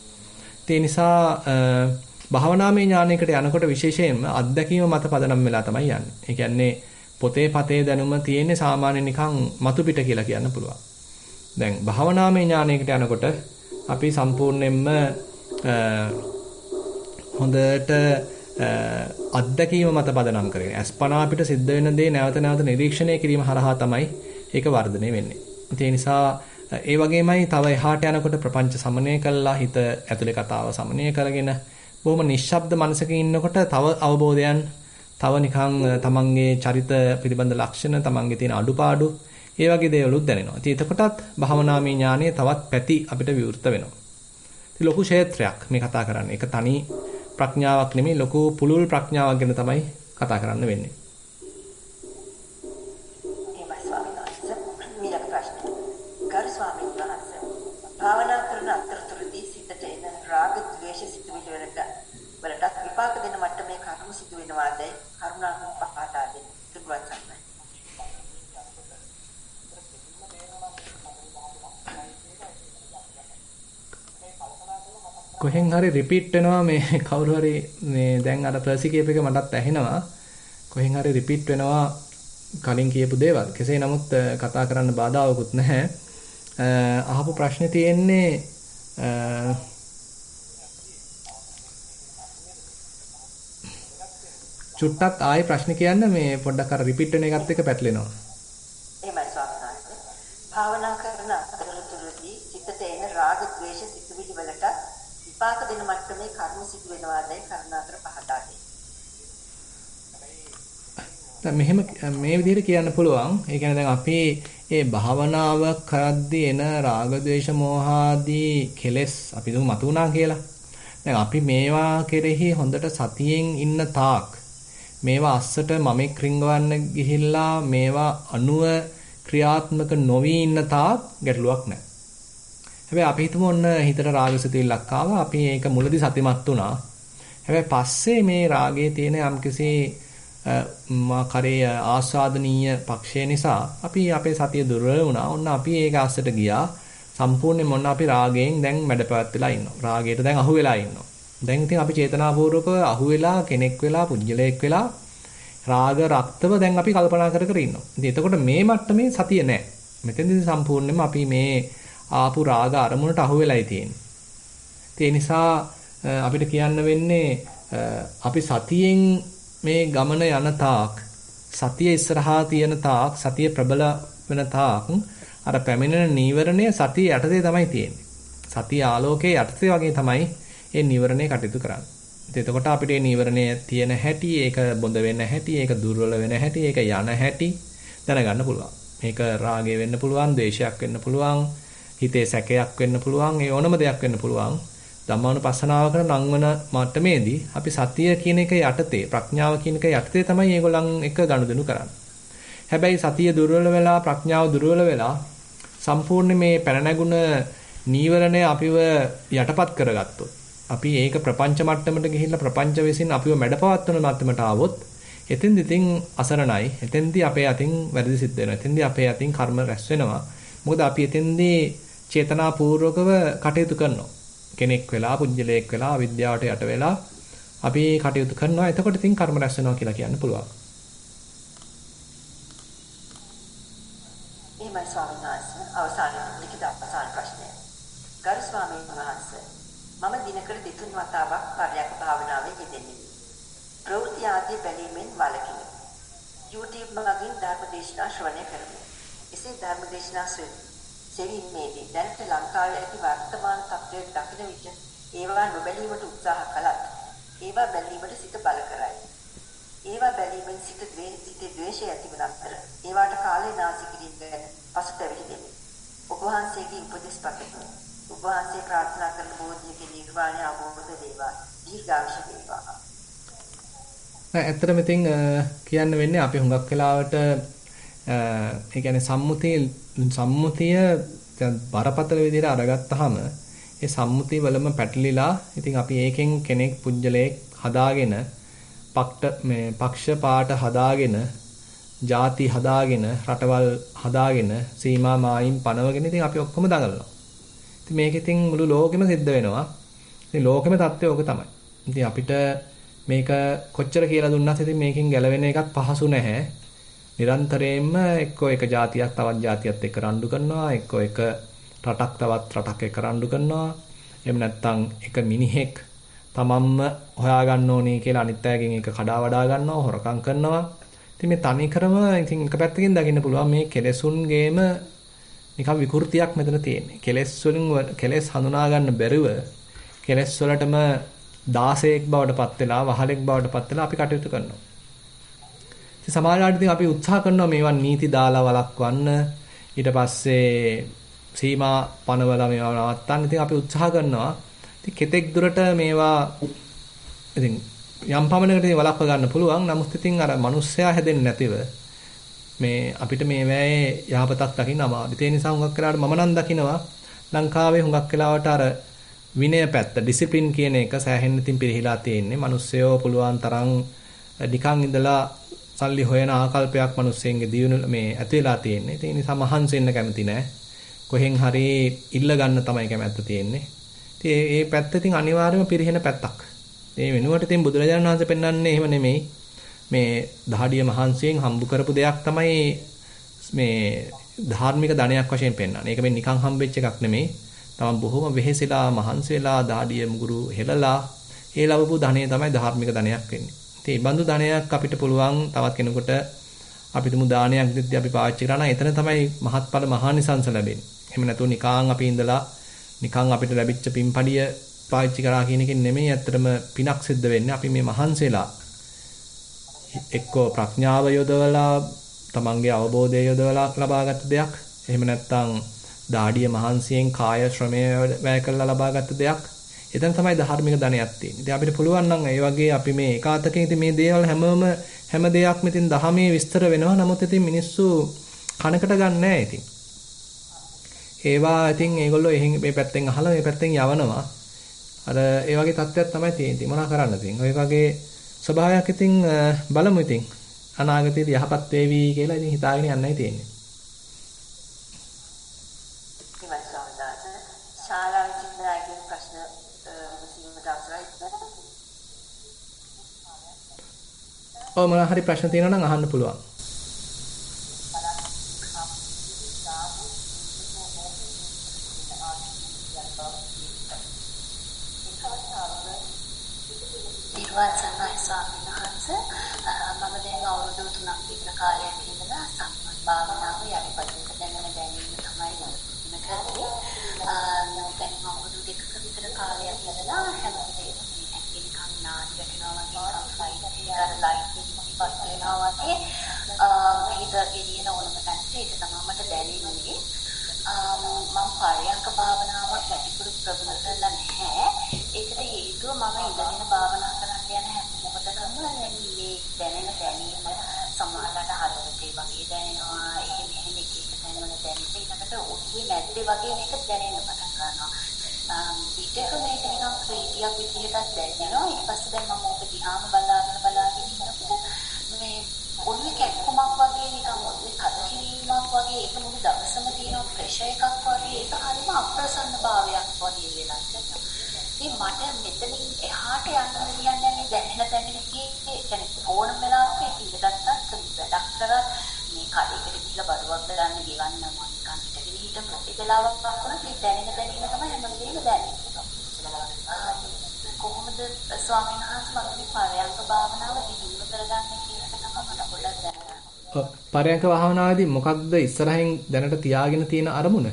ඒ නිසා භාවනාමය ඥානයකට යනකොට විශේෂයෙන්ම අත්දැකීම මත පදනම් වෙලා තමයි යන්නේ. ඒ කියන්නේ පොතේ පතේ දැනුම තියෙන්නේ සාමාන්‍ය නිකන් මතු පිට කියලා කියන්න පුළුවන්. දැන් භාවනාමය ඥානයකට යනකොට අපි සම්පූර්ණයෙන්ම හොඳට අත්දැකීම මත පදනම් කරගෙන අස්පනා අපිට සිද්ධ වෙන දේ නැවත නැවත නිරීක්ෂණය කිරීම හරහා තමයි ඒක වර්ධනය වෙන්නේ. ඒ නිසා ඒ වගේමයි තව එහාට යනකොට ප්‍රපංච සමනය කළා හිත ඇතුලේ කතාව සමනය කරගෙන බොහොම නිශ්ශබ්ද මනසකින් ඉන්නකොට තව අවබෝධයන් තව නිකන් තමන්ගේ චරිත පිළිබඳ ලක්ෂණ තමන්ගේ තියෙන අඩුපාඩු ඒ වගේ දේවලුත් දැනෙනවා. ඉතින් එතකොටත් භාවනාමය ඥානයේ තවත් පැති අපිට විවෘත වෙනවා. ඉතින් ලොකු ක්ෂේත්‍රයක් මේ කතා කරන්නේ. ඒක තනි ප්‍රඥාවක් නෙමෙයි ලොකු පුළුල් ප්‍රඥාවක් ගැන තමයි කතා කරන්න වෙන්නේ. භාවනා කරන අතරතුරදී සිතට එන රාග ද්වේෂ සිතුවිලි වලට විපාක දෙන මට්ටමේ කර්ම සිදු වෙනවාදයි කරුණාකර පහදා දෙන්න. දුර්වචනයි. කොහෙන් හරි රිපීට් වෙනවා මේ කවුරු හරි මේ දැන් අර ප්‍රසිකේප් එක මටත් ඇහෙනවා. කොහෙන් හරි රිපීට් වෙනවා කලින් කියපු දේවල්. කෙසේ නමුත් කතා කරන්න බාධාවකුත් නැහැ. අහපු ප්‍රශ්නේ තියෙන්නේ චුට්ටක් ආයේ ප්‍රශ්න කියන්න මේ පොඩ්ඩක් අර රිපීට් වෙන එකත් එක්ක පැටලෙනවා. එහෙමයි ස්වාමීන් වහන්සේ. භාවනා කරන අතරතුරදී සිතට එන රාග ද්වේෂ සිතුවිලි වලට විපාක දෙන මට්ටමේ කර්ම සිදු වෙනවාදයි කරුණාකර පහදා දෙන්න. දැන් මෙහෙම මේ විදිහට කියන්න පුළුවන්. ඒ කියන්නේ දැන් අපි ඒ භාවනාව කරද්දී එන රාග ද්වේෂ මෝහාදී කෙලෙස් අපි දුමු මතුණා කියලා. දැන් අපි මේවා කෙරෙහි හොඳට සතියෙන් ඉන්න තාක් මේවා අස්සට මමෙක් රිංගවන්න ගිහිල්ලා මේවා අනුව ක්‍රියාත්මක නොවි ඉන්න තාක් ගැටලුවක් නැහැ. හැබැයි අපි හිතමු ඔන්න හිතට රාගසිතවිල්ලක් ආවා. අපි ඒක මුලදී සතිමත් වුණා. හැබැයි පස්සේ මේ රාගයේ තියෙන යම්කිසි මාකරේ ආස්වාදනීය පක්ෂය නිසා අපි අපේ සතිය දුර්වල වුණා. ඔන්න අපි ඒක අස්සට ගියා. සම්පූර්ණයෙන්ම ඔන්න අපි රාගයෙන් දැන් මැඩපැවැත් වෙලා ඉන්නවා. රාගයට දැන් අහු වෙලා ඉන්නවා. දැන් ඉතින් අපි චේතනාපූර්වකව අහු වෙලා කෙනෙක් වෙලා පුජ්‍යලයක් වෙලා රාග රක්තව දැන් අපි කල්පනා කර කර ඉන්නවා. ඉතින් එතකොට මේ මට්ටමේ සතිය නැහැ. මෙතෙන්දී සම්පූර්ණයෙන්ම අපි මේ ආපු රාග අරමුණට අහු වෙලායි තියෙන්නේ. ඒ නිසා අපිට කියන්න වෙන්නේ අපි සතියෙන් මේ ගමන යන තාක් සතිය ඉස්සරහා තියෙන තාක් සතිය ප්‍රබල වෙන තාක් අර පැමිණෙන නීවරණය සතිය යටතේ තමයි තියෙන්නේ. සතිය ආලෝකයේ යටතේ වගේ තමයි මේ නීවරණය කටයුතු කරන්නේ. ඉතින් එතකොට අපිට මේ නීවරණය තියෙන හැටි, ඒක බොඳ වෙන හැටි, ඒක දුර්වල වෙන හැටි, ඒක යන හැටි දැනගන්න පුළුවන්. මේක රාගය වෙන්න පුළුවන්, ද්වේෂයක් වෙන්න පුළුවන්, හිතේ සැකයක් වෙන්න පුළුවන්, ඒ ඕනම දෙයක් වෙන්න පුළුවන්. ධම්මානුපස්සනාව කරන නංවන මට්ටමේදී අපි සතිය කියන එක යටතේ, ප්‍රඥාව කියන එක යටතේ තමයි මේගොල්ලන් එක ගනුදෙනු කරන්නේ. හැබැයි සතිය දුර්වල වෙලා, ප්‍රඥාව දුර්වල වෙලා සම්පූර්ණ මේ පැන නැගුණ නීවරණය අපිව යටපත් කරගත්තොත්, අපි ඒක ප්‍රපංච මට්ටමට ගිහිල්ලා ප්‍රපංච විසින් අපිව මැඩපවත්වන මට්ටමට ආවොත්, එතෙන්දි ඉතින් අසරණයි. එතෙන්දි අපේ අතින් වැරදි සිද්ධ වෙනවා. එතෙන්දි අපේ අතින් කර්ම රැස් වෙනවා. මොකද අපි එතෙන්දී චේතනාපූර්වකව කටයුතු කරනවා. කෙනෙක් වෙලා, පුජ්‍යලයක් වෙලා, අවිද්‍යාවට යට වෙලා අපි කටයුතු කරනවා. එතකොට ඉතින් කර්ම රැස් වෙනවා කියලා කියන්න පුළුවන්. එහෙමයි ස්වාමීන් වහන්සේ. අවසානයේ ලිඛිත අවසාන ප්‍රශ්නය. ගරු ස්වාමීන් වහන්සේ, මම දිනකට දෙතුන් වතාවක් පරයන්ක භාවනාවේ යෙදෙන්නේ. ප්‍රවෘත්ති ආදී බැලීමෙන් වළකිමි. YouTube මගින් ධර්මදේශනා ශ්‍රවණය කරමි. එසේ ධර්මදේශනා සෙවීමේදී දැනට ලංකාවේ ඇති වර්තමාන තත්ත්වයේ දකින විට ඒවා නොබැලීමට උත්සාහ කළත් ඒවා බැලීමට සිත බල කරයි. ඒවා බැලීමෙන් සිතේ ද්වේෂය ඇතිවන අතර ඒවාට කාලේ නාසි කිරීම ගැන පසුතැවිලි දෙමි. ඔබ වහන්සේගේ උපදෙස් පතමි. ඔබ වහන්සේ ප්‍රාර්ථනා කරන බෝධියක නිර්වාණය අවබෝධ වේවා. දීර්ඝායුෂ වේවා. ඇත්තටම ඉතින් කියන්න වෙන්නේ අපි හුඟක් වෙලාවට ඒ කියන්නේ සම්මුතිය බරපතල විදිහට අරගත්තාම ඒ සම්මුතිය වලම පැටලිලා ඉතින් අපි ඒකෙන් කෙනෙක් පුජ්‍යලයක් හදාගෙන පක්ෂ පාට හදාගෙන ಜಾති හදාගෙන රටවල් හදාගෙන සීමා මායිම් පනවගෙන ඉතින් අපි ඔක්කොම දඟලනවා. ඉතින් මේක ඉතින් මුළු ලෝකෙම සිද්ධ වෙනවා. ඉතින් ලෝකෙම தත්ත්වය ඕක තමයි. ඉතින් අපිට මේක කොච්චර කියලා දුන්නත් ඉතින් මේකෙන් ගැලවෙන එකත් පහසු නැහැ. නිරන්තරයෙන්ම එක්කෝ එක જાතියක් තවත් જાතියත් එක්ක රණ්ඩු කරනවා, එක්කෝ එක රටක් තවත් රටක් එක්ක රණ්ඩු කරනවා. එහෙම නැත්නම් එක මිනිහෙක් තමන්ම හොයාගන්න ඕනේ කියලා අනිත් අයගෙන් ඒක කඩා වඩා ගන්නවා, හොරකම් කරනවා. ඉතින් මේ තනිකරම ඉතින් එක පැත්තකින් දකින්න පුළුවන් මේ කෙලෙසුන්ගේම නිකන් විකෘතියක් මෙතන තියෙන්නේ. කෙලෙස් හඳුනා ගන්න බැරිව කෙලෙස් වලටම 16ක් බවට පත් වෙලා, වහලෙක් බවට පත් වෙලා අපි කටයුතු කරනවා. ඉතින් සමාජාට ඉතින් අපි උත්සාහ කරනවා මේවා නීති දාලා වළක්වන්න. ඊට පස්සේ සීමා පනවලා මේවා නවත්තන්න. ඉතින් අපි උත්සාහ කරනවා. ඉතින් කෙතෙක් දුරට මේවා ඉතින් යම් පමණකට ඉතින් වළක්ව ගන්න පුළුවන්. නමුත් ඉතින් අර මිනිස්සයා හැදෙන්නේ නැතිව මේ අපිට මේ වැයේ යහපතක් දකින්න අමාරුයි. ඒ නිසා හුඟක් වෙලාවට මම නම් දකිනවා ලංකාවේ හුඟක් වෙලාවට අර විනය පැත්ත, ඩිසිප්ලින් කියන එක සෑහෙන්න ඉතින් පිරිහිලා තියෙන්නේ. මිනිස්සයෝ පුළුවන් තරම් නිකන් ඉඳලා සල්ලි හොයන ආකල්පයක් මිනිස්සෙන්ගේ දියුණු මේ ඇති වෙලා තියෙන්නේ. ඒ නිසා මහන්සි වෙන්න කැමති නැහැ. කොහෙන් හරි ඉල්ල ගන්න තමයි කැමැත්ත තියෙන්නේ. ඉතින් මේ පැත්ත ඉතින් අනිවාර්යයෙන්ම පිරිහෙන පැත්තක්. ඒ වෙනුවට ඉතින් බුදුරජාණන් වහන්සේ පෙන්වන්නේ එහෙම නෙමෙයි. මේ දහඩිය මහන්සියෙන් හම්බ කරපු දෙයක් තමයි මේ ධාර්මික ධනයක් වශයෙන් පෙන්වන්නේ. ඒක මේ නිකන් හම්බෙච්ච එකක් නෙමෙයි. තමන් බොහොම වෙහෙසලා මහන්සි වෙලා දහඩිය මුගුරු හෙලලා ඒ ලැබපු ධනය තමයි ධාර්මික ධනයක් වෙන්නේ. ඉතින් මේ බඳු ධනයක් අපිට පුළුවන් තවත් කෙනෙකුට අපි තුමු දානයක් දෙද්දී අපි පාවිච්චි කරා නම් එතන තමයි මහත්ඵල මහානිසංස ලැබෙන්නේ. එහෙම නැතුව නිකන් අපි ඉඳලා නිකන් අපිට ලැබිච්ච පින්පඩිය පාවිච්චි කරා කියන එකෙන් නෙමෙයි ඇත්තටම පිනක් සිද්ධ වෙන්නේ. අපි මේ මහන්සිලා එක්කෝ ප්‍රඥාව යොදවලා තමන්ගේ අවබෝධය යොදවලා ලබාගත් දෙයක්. එහෙම නැත්නම් දාඩිය මහන්සියෙන් කාය ශ්‍රමය වැය කරලා ලබාගත් දෙයක්. එතන තමයි ධාර්මික ධනයක් තියෙන්නේ. ඉතින් අපිට පුළුවන් නම් ඒ වගේ අපි මේ ඒකාතකයෙන් ඉතින් මේ දේවල් හැම දෙයක්ම ඉතින් දහමේ විස්තර වෙනවා. නමුත් ඉතින් මිනිස්සු කනකට ගන්න නැහැ ඉතින්. ඒවා ඉතින් ඒගොල්ලෝ එහෙන් මේ පැත්තෙන් අහලා මේ පැත්තෙන් යවනවා. අර ඒ වගේ තත්ත්වයක් තමයි තියෙන්නේ. මොනවා කරන්නද ඉතින්? ඔය වගේ ස්වභාවයක් ඉතින් බලමු ඉතින්. අනාගතයේදී යහපත් වේවි කියලා ඉතින් හිතාගෙන යන්නයි තියෙන්නේ. ඔය මොනවා හරි ප්‍රශ්න තියෙනවා නම් අහන්න පුළුවන්. නිර්වාචනයි ස්වාමීන් වහන්සේ මම දැන් අවුරුදු 3ක් විතර කාලයක් ඉඳලා සම්මත භාවනාව යටිපතුලක දැනෙන දැනීම තමයි මම කරන්නේ. දැන් අවුරුදු 2ක විතර කාලයක් ඉඳලා හැම වෙලේම මේ ඇඟිලි කන් නාඩි වැටෙනවා වගේ ෆයිට් එකක් ලයිට් එකක් පත් වෙනවා වගේ හිත ගෙනියන ඕනම තැනක ඒක තමයි මට දැනෙන්නේ. මම පරයන්ක භාවනාවක් වැඩිපුර ප්‍රගුණ කරලා නැහැ. ඒකට හේතුව මම ඉඳගෙන භාවනා කරන්න යන හැම මොහොතකම මේ දැනෙන දැනීම සමානකට හදවතේ වගේ දැනෙනවා. එහෙම එක දැනෙන දැනෙන ඊකට ඔළුවේ නැද්දේ වගේ මේක දැනෙන්න පටන් ගන්නවා. ඊටක මේක නිකන් ප්‍රීතියක් විදිහට දැනෙනවා. ඊට පස්සේ දැන් මම ඕක දිහාම බලාගෙන ඉන්නකොට මේ ඔළුවේ කැක්කමක් වගේ නිකන් ඔළුවේ තද කිරීමක් වගේ ඒක මුළු දවසම තියෙන ප්‍රෙෂර් එකක් වගේ ඒක හරිම අප්‍රසන්න භාවයක් වගේ වෙලා ඉන්නවා. ඉතින් මට මෙතනින් එහාට යන්න කියන්නේ මේ දැනෙන තැනකදී يعني ඕනම වෙලාවක ඒක ඉඳගත්තත් වැඩක් කරත් මේ කඩේකට ගිහලා බඩුවක් දාන්න ගෙවන්න මම නිකන් හිටගෙන හිටපු ඒ වෙලාවක් වුණත් මේ දැනෙන දැනීම තමයි හැම වෙලේම දැනෙන්නේ. කොහොමද ස්වාමීන් වහන්සේ මම මේ පරයන්ක භාවනාව දියුණු කරගන්නේ කියන එක තමයි මට පොඩ්ඩක් දැනගන්න. පරයන්ක භාවනාවේදී මොකක්ද ඉස්සරහින් දැනට තියාගෙන තියෙන අරමුණ?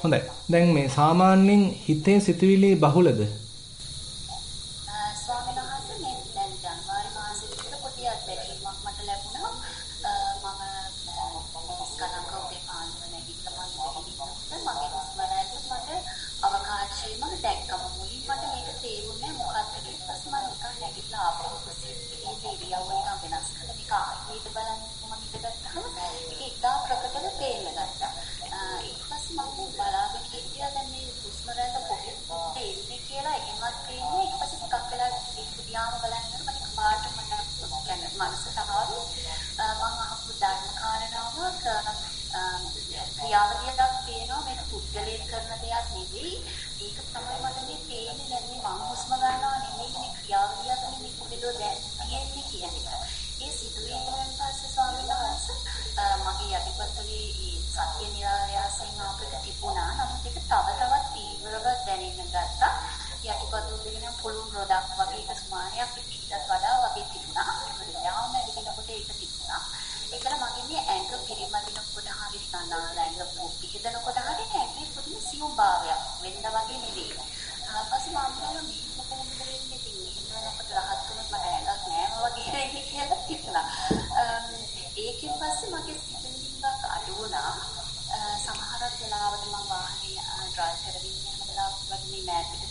හොඳයි. දැන් මේ සාමාන්‍යයෙන් හිතේ සිතුවිලි බහුලද? ස්වාමීන් වහන්සේ මේ දැන් ජනවාරි මාසෙ විතර පොඩි අත්දැකීමක් මට ලැබුණා. මම ස්කනක ඔබේ පාන්දර නැගිටලා මම මගේ හස්බන්ඩ් මට අවකාශයේ මම දැක්කම මුලින් මට මේක තේරුන්නේ මොකක්ද කියලා. ඊට පස්සේ මම නිකන් නැගිටලා ආපහු ඉරියව්ව නිකන් වෙනස් කරලා මේක ආයෙත් බලන්න මම හිතගත්තාම ඒක ඉතා ප්‍රකටව පේන්න ගත්තා. ඊට පස්සේ මම බලාගෙන හිටියා දැන් මේ හුස්ම රැල්ල කොහෙද එන්නේ කියලා එහෙමත් පේන්නේ. ඊට පස්සේ ටිකක් වෙලා ඉතිරියාම බලනකොට මට පාට මට කියන්නේ මනසට ආවේ මම අහපු ධර්ම කාරණාවක් ක්‍රියාවලියක් පේනවා මේක පුද්ගලයෙන් කරන දෙයක් නෙවෙයි. ඒක තමයි මට මේ පේන්නේ දැන් මේ මම හුස්ම ගන්නවා නෙවෙයි මේ ක්‍රියාවලියක් නෙවෙයි කොහෙද දැන් තියෙන්නේ කියන එක. ඒ සිදුවීමෙන් පස්සේ ස්වාමීන් වහන්සේ මගේ යටිපතුලේ සත්‍ය නිරායාසයෙන් අපිට තිබුණා. නමුත් ඒක තව තවත් තීව්‍රව දැනෙන්න ගත්තා. යටිපතුල් දෙකෙන් පුළුන් රොඩක් වගේ එක සමානයක් ඊටත් වඩා වගේ තිබුණා. ඒක යාම ඇදගෙනකොට ඒක තිබුණා. ඒකල මගේ මේ ඇඟ පිරිමදිනකොට හරි ස්නානාල ඇඟ පිහිදනකොට හරි ඇඟේ පොඩි සියුම් භාවයක් වෙන්න වගේ නෙවෙයි. ඊපස්සේ මම බලන මේ කොහොමද වෙන්නේ ඉතින් මේකට රහත් වුණොත් මට ඇඟක් නෑම වගේ වෙන්නේ කියලා තිබුණා. ඒකෙන් පස්සේ මගේ සිතිවිල්ලක් අඩු වුණා. සමහරක් වෙලාවට මම වාහනේ ඩ්‍රයිව් කරගෙන යන වෙලාවට වගේ මේ මෑත් නිකන්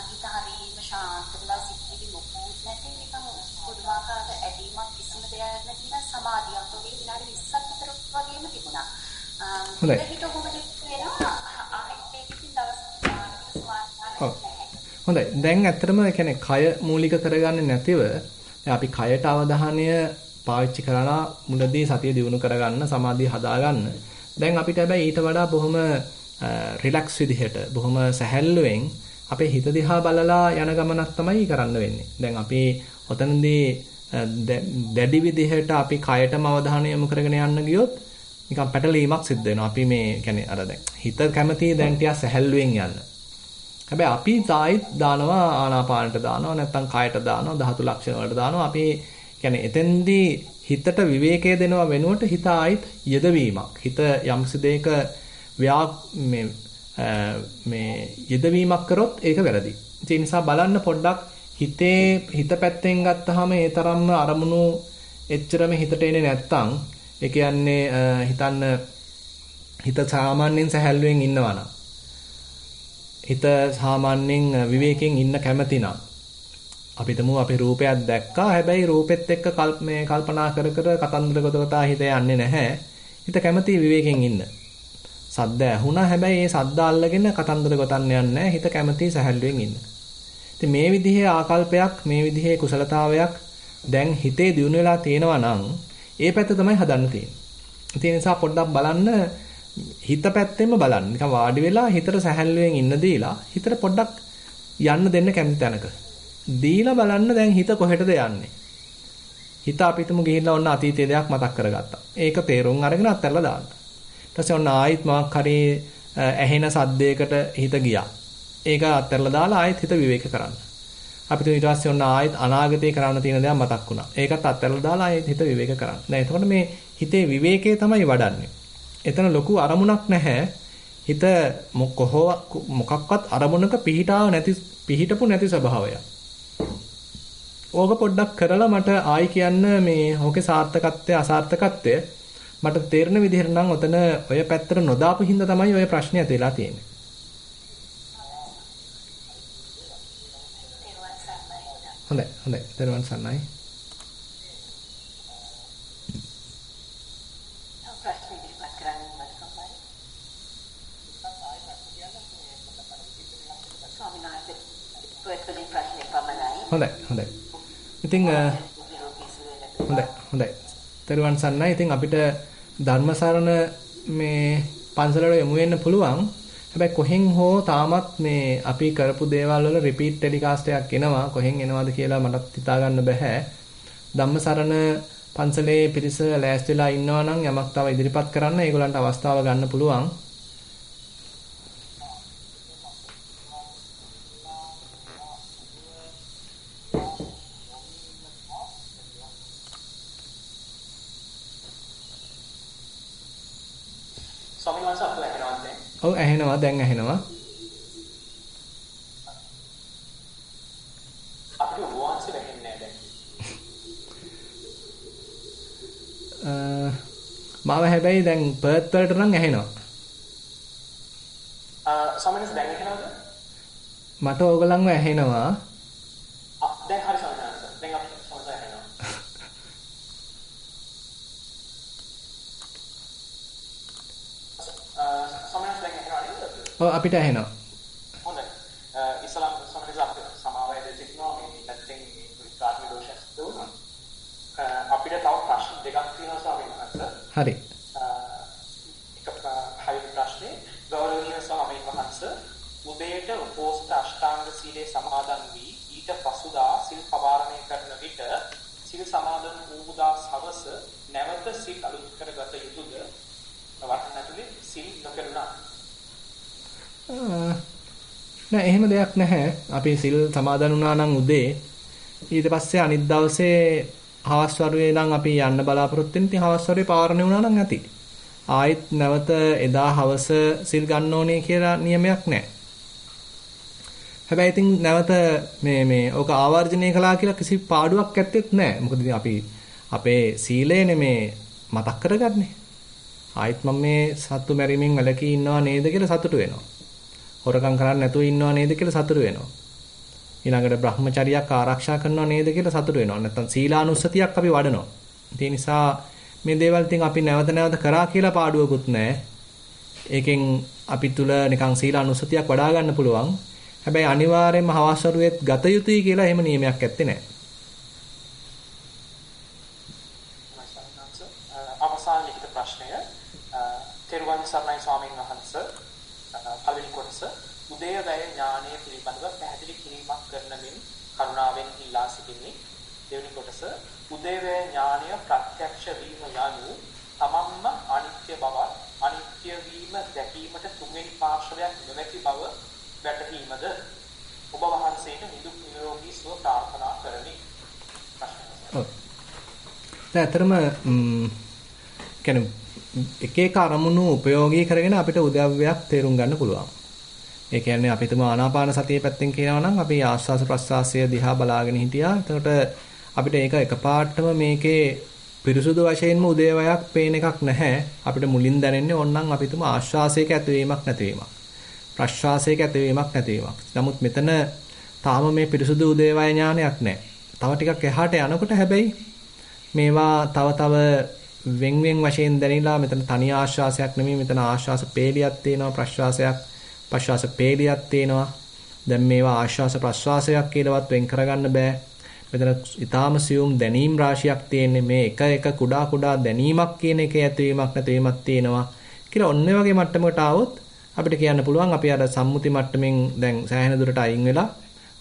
හිත හරියම ශාන්ත වෙලා සිතිවිලි මොකුත් නැති නිකන් පුදුමාකාර ඇදීමක් කිසිම දෙයක් නැති නිකන් සමාධියක් වගේ විනාඩි 20ක් විතර වගේම තිබුණා. හිත කොහොමද කියනවා ආයෙත් ඉතින් දවස් හොඳයි. දැන් ඇත්තටම කියන්නේ කය මූලික කරගන්නේ නැතිව අපි කයට අවධානය පාවිච්චි කරලා මුලදී සතිය දියුණු කරගන්න සමාධිය හදාගන්න. දැන් අපිට හැබැයි ඊට වඩා බොහොම රිලැක්ස් විදිහට බොහොම සැහැල්ලුවෙන් අපේ හිත දිහා බලලා යන ගමනක් තමයි කරන්න වෙන්නේ. දැන් අපි ඔතනදී දැඩි විදිහට අපි කයටම අවධානය යොමු කරගෙන යන්න ගියොත් නිකන් පැටලීමක් සිද්ධ වෙනවා. අපි මේ කියන්නේ අර දැන් හිත කැමති දැන් ටිකක් සැහැල්ලුවෙන් යන්න. හැබැයි අපි තායිත් දානවා ආනාපානට දානවා නැත්නම් කයට දානවා ධාතු ලක්ෂණ වලට දානවා. අපි කියන්නේ එතෙන්දී හිතට විවේකයේ දෙනවා වෙනුවට හිත ආයිත් යෙදවීමක්. හිත යම්කිසි දෙයක මේ යෙදවීමක් කරොත් ඒක වැරදි. ඒ නිසා බලන්න පොඩ්ඩක් හිත පැත්තෙන් ගත්තාම ඒ තරම්ම අරමුණු එච්චරම හිතට එන්නේ නැත්තම් ඒ කියන්නේ හිතන්න හිත සාමාන්‍යයෙන් සැහැල්ලුවෙන් ඉන්නවා නම් හිත සාමාන්‍යයෙන් විවේකයෙන් ඉන්න කැමති නම් අපිටම අපි රූපයක් දැක්කා. හැබැයි රූපෙත් එක්ක කල්පනා කර කතන්දර ගොතකතා හිත යන්නේ නැහැ. හිත කැමති විවේකයෙන් ඉන්න. සද්ද ඇහුණා. හැබැයි ඒ සද්ද අල්ලගෙන කතන්දර ගොතන්න යන්නේ නැහැ. හිත කැමති සැහැල්ලුවෙන් ඉන්න. ඉතින් මේ විදිහේ ආකල්පයක්, මේ විදිහේ කුසලතාවයක් දැන් හිතේ දියුණු වෙලා තියෙනවා නම් ඒ පැත්ත තමයි හදන්න තියෙන්නේ. ඒ නිසා පොඩ්ඩක් බලන්න හිත පැත්තෙන්ම බලන්න. නිකන් වාඩි වෙලා හිතට සැහැල්ලුවෙන් ඉන්න දීලා හිතට පොඩ්ඩක් යන්න දෙන්න කැමති තැනක. දීලා බලන්න දැන් හිත කොහෙටද යන්නේ. හිත අපිටම ගිහිල්ලා ඔන්න අතීතයේ දෙයක් මතක් කරගත්තා. ඒක තේරුම් අරගෙන අත්හැරලා දාන්න. ඊට පස්සේ ඔන්න ආයෙත් මොකක් හරි ඇහෙන සද්දයකට හිත ගියා. ඒක අත්හැරලා දාලා ආයෙත් හිත විවේක කරන්න. අපිට ඊට පස්සේ ඔන්න ආයෙත් අනාගතේ කරන්න තියෙන දේවල් මතක් වුණා. ඒකත් අත්හැරලා දාලා ආයෙත් හිත විවේක කරන්න. දැන් එතකොට මේ හිතේ විවේකයේ තමයි වඩන්නේ. එතන ලොකු අරමුණක් නැහැ. හිත මොකක්වත් අරමුණක පිහිටපු නැති ස්වභාවයක්. ඕක පොඩ්ඩක් කරලා මට ආයි කියන්න මේ ඕකේ සාර්ථකත්වය අසාර්ථකත්වය මට තේරෙන විදිහට නම් ඔතන ඔය පැත්තට නොදාපු හින්දා තමයි ඔය ප්‍රශ්නේ ඇති වෙලා තියෙන්නේ. හොඳයි. දරුවන් සන්නයි. හොඳයි. ඉතින් හොඳයි. දරුවන් සන්නයි. ඉතින් අපිට ධර්මසරණ මේ පන්සලට යමු වෙන්න පුළුවන්. හැබැයි කොහෙන් හෝ තාමත් මේ අපි කරපු දේවල් වල රිපීට් ටෙලිකාස්ට් එකක් එනවා. කොහෙන් එනවද කියලා මටත් හිතා ගන්න බෑ. ධම්මසරණ පන්සලේ පිරිස ලෑස්තිලා ඉන්නවා නම් යමක් තව ඉදිරිපත් කරන්න ඒගොල්ලන්ට අවස්ථාව ගන්න පුළුවන්. ස්වාමීන් වහන්සේ අපිට ලැබෙනවා දැන් ඔව් ඇහෙනවා දැන් ඇහෙනවා. අපිට වහන්සේ වෙන්නේ නැහැ දැන්. මාව හැබැයි දැන් පර්ත් වලට නම් ඇහෙනවා. සමනස් දැන් ඇහෙනවද? මට ඕගලන්ව ඇහෙනවා. දැන් හරි සමනස්. දැන් අපිට සමනස් ඇහෙනවා. සමනස් දැන් ඇහෙනවා නේද? ඔව් අපිට ඇහෙනවා. හොඳයි. ඉස්ලාම් සමනස් අපිට සමාවය දෙතිනවා මේ නැත්නම් ප්‍රාථමික දෝෂයක් දුන්නා. අපිට තව ප්‍රශ්න දෙකක් තියෙනවා ස්වාමීන් වහන්සේ. හරි. හරි ප්‍රශ්නේ ගෞරවනීය ස්වාමීන් වහන්සේ උදේට උපෝසථ අෂ්ටාංග සීලේ සමාදන් වී ඊට පසුදා සිල් පවාරණය කරන විට සිල් සමාදන් වූ දා සවස නැවත සිල් අලුත් කරගත යුතුද? වටන ඇතුලේ සිල් නොකරනා. නෑ එහෙම දෙයක් නැහැ. අපි සිල් සමාදන් වුණා නම් උදේ ඊට පස්සේ අනිත් දවසේ හවස් වරුවේ නම් අපි යන්න බලාපොරොත්තු වෙන ඉතින් හවස් වරුවේ පාරණය වුණා නම් ඇති. ආයෙත් නැවත එදා හවස සිල් ගන්න ඕනේ කියලා නියමයක් නැහැ. හැබැයි ඉතින් නැවත මේ ඕක ආවර්ජනය කළා කියලා කිසි පාඩුවක් ඇත්තෙත් නැහැ. මොකද ඉතින් අපි අපේ සීලයනේ මේ මතක් කරගන්නේ. ආයෙත් මම මේ සත්තු මැරීමෙන් වැළකී ඉන්නවා නේද කියලා සතුටු වෙනවා. හොරකම් කරන්නේ නැතුව ඉන්නවා නේද කියලා සතුටු වෙනවා. ඊළඟට බ්‍රහ්මචර්යයක් ආරක්ෂා කරනවා නේද කියලා සතුටු වෙනවා. නැත්තම් සීලානුස්සතියක් අපි වඩනවා. ඒ නිසා මේ දේවල් ඉතින් අපි නැවත නැවත කරා කියලා පාඩුවකුත් නැහැ. ඒකෙන් අපි තුල නිකන් සීලානුස්සතියක් වඩා ගන්න පුළුවන්. හැබැයි අනිවාර්යයෙන්ම හවස් වරුවේත් ගත යුතුයි කියලා එහෙම නියමයක් ඇත්තේ නැහැ. අවසාන ලිඛිත ප්‍රශ්නය තෙරුවන් සරණයි ස්වාමීන් වහන්සේ පළවෙනි කොටස උදේවැය ඥානය පිළිබඳව පැහැදිලි කිරීමක් කරන මෙන් කරුණාවෙන් ඉල්ලා සිටින්නේ. දෙවෙනි කොටස උදේවැය ඥානය ප්‍රත්‍යක්ෂ වීම යනු තමන්ම අනිත්‍ය බව අනිත්‍ය වීම දැකීමට තුන්වෙනි පාර්ශවයක් නොමැති බව වැටහීමද? ඔබ වහන්සේට නිදුක් නිරෝගී සුව ප්‍රාර්ථනා කරමි. ඔව්. දැන් අතරම කියන්නේ එක එක අරමුණු ප්‍රයෝගී කරගෙන අපිට උදව්වයක් තේරුම් ගන්න පුළුවන්. ඒ කියන්නේ අපි තුමා ආනාපාන සතිය පැත්තෙන් කියනවා නම් අපි ආස්වාස ප්‍රස්වාසය දිහා බලාගෙන හිටියා. එතකොට අපිට ඒක එකපාරටම මේකේ පිරිසුදු වශයෙන්ම උදේවයක් පේන එකක් නැහැ. අපිට මුලින් දැනෙන්නේ ඕනනම් අපි තුමා ආශ්වාසයක ඇතිවීමක් නැතිවීමක්. ප්‍රශ්වාසයක ඇතිවීමක් නැතිවීමක්. නමුත් මෙතන තාම මේ පිරිසුදු උදේවය ඥානයක් නැහැ. තව ටිකක් එහාට යනකොට හැබැයි මේවා තව වෙන් වශයෙන් දැනিলা මෙතන තනි ආශ්වාසයක් නෙමෙයි මෙතන ආශ්වාස පේලියක් තියෙනවා ප්‍රශ්වාස පේලියක් තියෙනවා. දැන් මේවා ආශ්වාස ප්‍රශ්වාසයක් කියලාවත් වෙන් කරගන්න බෑ. මෙතන ඊටාම සියුම් දැනීම් රාශියක් තියෙන්නේ මේ එක කුඩා දැනීමක් කියන එකේ ඇතිවීමක් නැතිවීමක් තියෙනවා කියලා ඔන්න වගේ මට්ටමකට ආවොත් අපිට කියන්න පුළුවන් අපි අර සම්මුති මට්ටමින් දැන් සෑහෙන දුරට අයින් වෙලා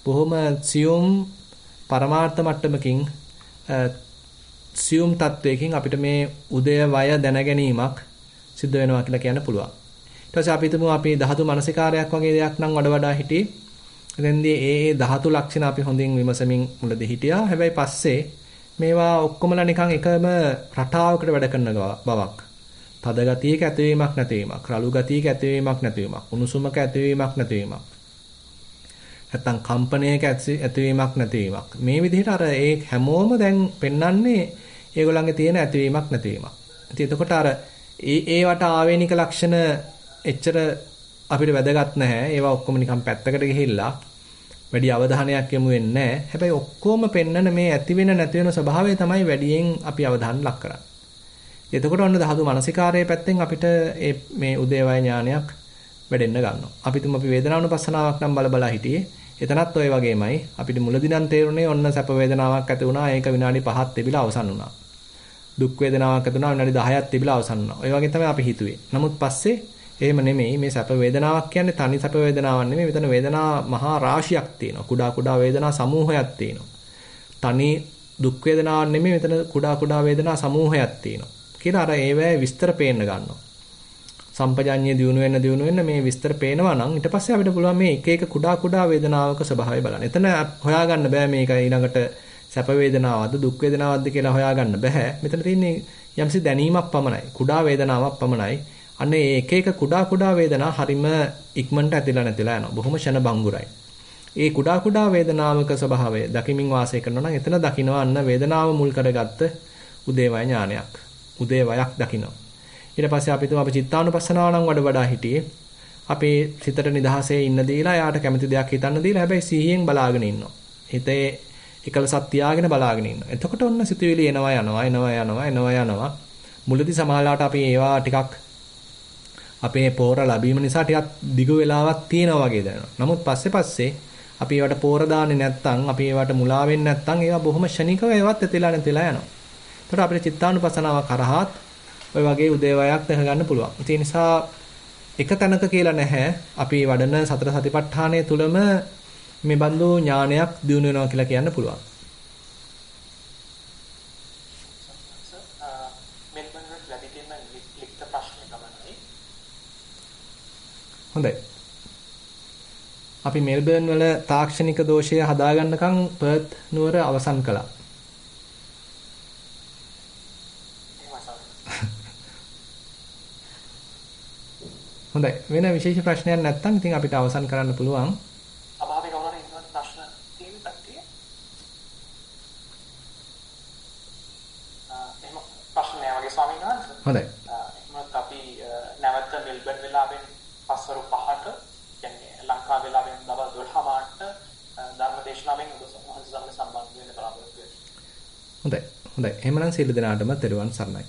බොහොම සියුම් පරමාර්ථ මට්ටමකින් සියුම් තත්වයකින් අපිට මේ උදේවය දැන ගැනීමක් සිද්ධ වෙනවා කියලා කියන්න පුළුවන්. ඊට පස්සේ අපි හිතමු අපි ධාතු මනසිකාරයක් වගේ දෙයක් නම් වඩා හිටියේ. එතෙන්දී ඒ ධාතු ලක්ෂණ අපි හොඳින් විමසමින් මුලදී හිටියා. හැබැයි පස්සේ මේවා ඔක්කොමලා නිකන් එකම රටාවකට වැඩ කරන බවක්. තද ගතියක ඇතිවීමක් නැතිවීමක්, රළු ගතියක ඇතිවීමක් නැතිවීමක්, උණුසුමක ඇතිවීමක් නැතිවීමක්. නැත්තම් කම්පනයක ඇතිවීමක් නැතිවීමක්. මේ විදිහට අර ඒ හැමෝම දැන් පෙන්වන්නේ ඒගොල්ලන්ගේ තියෙන ඇතිවීමක් නැතිවීමක්. ඉතින් එතකොට අර ඒවට ආවේනික ලක්ෂණ එච්චර අපිට වැදගත් නැහැ. ඒවා ඔක්කොම නිකන් පැත්තකට ගිහිල්ලා වැඩි අවධානයක් යොමු වෙන්නේ නැහැ. හැබැයි ඔක්කොම පෙන්නන මේ ඇති වෙන නැති වෙන ස්වභාවය තමයි වැඩියෙන් අපි අවධානය ලක් කරන්නේ. එතකොට ඔන්න ධාතු මනසිකාරයේ පැත්තෙන් අපිට මේ උදේවය ඥානයක් වැඩෙන්න ගන්නවා. අපි වේදනානුපස්සනාවක් නම් බල හිටියේ. එතනත් ඔය වගේමයි. අපිට මුලදී නම් තේරුනේ ඔන්න සැප වේදනාවක් ඇති වුණා. ඒක විනාඩි 5ක් තිබිලා අවසන් වුණා. දුක් වේදනාවක් ඇති වුණා විනාඩි 10ක් තිබිලා අවසන් වුණා. ඔය වගේ තමයි අපි හිතුවේ. නමුත් පස්සේ එහෙම නෙමෙයි මේ සැප වේදනාවක් කියන්නේ තනි සැප වේදනාවක් නෙමෙයි. මෙතන වේදනා මහා රාශියක් තියෙනවා. කුඩා වේදනා සමූහයක් තියෙනවා. තනි දුක් වේදනාවක් නෙමෙයි. මෙතන කුඩා වේදනා සමූහයක් තියෙනවා. කියලා අර ඒවැ විස්තර පේන්න ගන්නවා. සම්පජාඤ්ඤය දිනු වෙන්න මේ විස්තර පේනවා නම් ඊට පස්සේ අපිට පුළුවන් මේ එක කුඩා වේදනාවක ස්වභාවය බලන්න. එතන හොයාගන්න බෑ මේක ඊළඟට සැප වේදනාවක්ද දුක් වේදනාවක්ද කියලා හොයාගන්න බෑ. මෙතන තියෙන්නේ යම්සි දැනීමක් පමණයි. කුඩා වේදනාවක් පමණයි. අන්න ඒ එක එක කුඩා වේදනා හරිම ඉක්මනට ඇතිලා නැතිලා යනවා. බොහොම ෂණ භංගුරයි. ඒ කුඩා වේදනාවක ස්වභාවය දකිමින් වාසය කරනවා නම් එතන දකිනවා අන්න වේදනාව මුල් කරගත්ත උදේවය ඥානයක්. උදේවයක් දකිනවා. ඊට පස්සේ අපි තුමා අපි චිත්තානුපස්සනාව නම් වඩා හිටියේ. අපේ සිතට නිදහසේ ඉන්න දීලා යාට කැමති දෙයක් හිතන්න දීලා හැබැයි සිහියෙන් බලාගෙන ඉන්නවා. හිතේ එකලසක් තියාගෙන බලාගෙන ඉන්නවා. එතකොට ඔන්න සිතුවිලි එනවා. මුලදී සමහරලාට අපි ඒවා ටිකක් අපේ පෝර ලැබීම නිසා ටිකක් දිගු වෙලාවක් තියෙනවා වගේ දැනෙනවා. නමුත් පස්සේ අපි ඒවට පෝර දාන්නේ නැත්නම් අපි ඒවට මුලා වෙන්නේ නැත්නම් ඒවා බොහොම ෂණිකව ඒවත් ඇතිලා නැතිලා යනවා. ඒකට අපිට චිත්තානුපසනාව කරහත් ඔය වගේ උදේවයක් දැක ගන්න පුළුවන්. ඒ නිසා එක තැනක කියලා නැහැ. අපි වඩන සතර සතිපට්ඨානය තුලම මේ බඳු ඥානයක් දිනු වෙනවා කියලා කියන්න පුළුවන්. හොඳයි. අපි මෙල්බර්න් වල තාක්ෂණික දෝෂය හදාගන්නකම් පර්ත් නුවර අවසන් කළා. හොඳයි. වෙන විශේෂ ප්‍රශ්නයක් නැත්නම් ඉතින් අපිට අවසන් කරන්න පුළුවන්. අභාවේ කවුරුහරි ඉන්නවද ප්‍රශ්න තියෙනවද? එහෙම ප්‍රශ්න නෑ වගේ ස්වාමීන් වහන්සේ. හොඳයි. එහෙනම් අපි නැවත මෙල්බර්න් වෙලාවෙන් පස්වරු 5ට කියන්නේ ලංකාව වෙලාවෙන් දවල් 12 මාට ධර්ම දේශනාවෙන් ඔබ සම්බන්ධ වෙන්න බලාපොරොත්තු වෙනවා. හොඳයි. එහෙමනම් සියලු දෙනාටම තෙරුවන් සරණයි.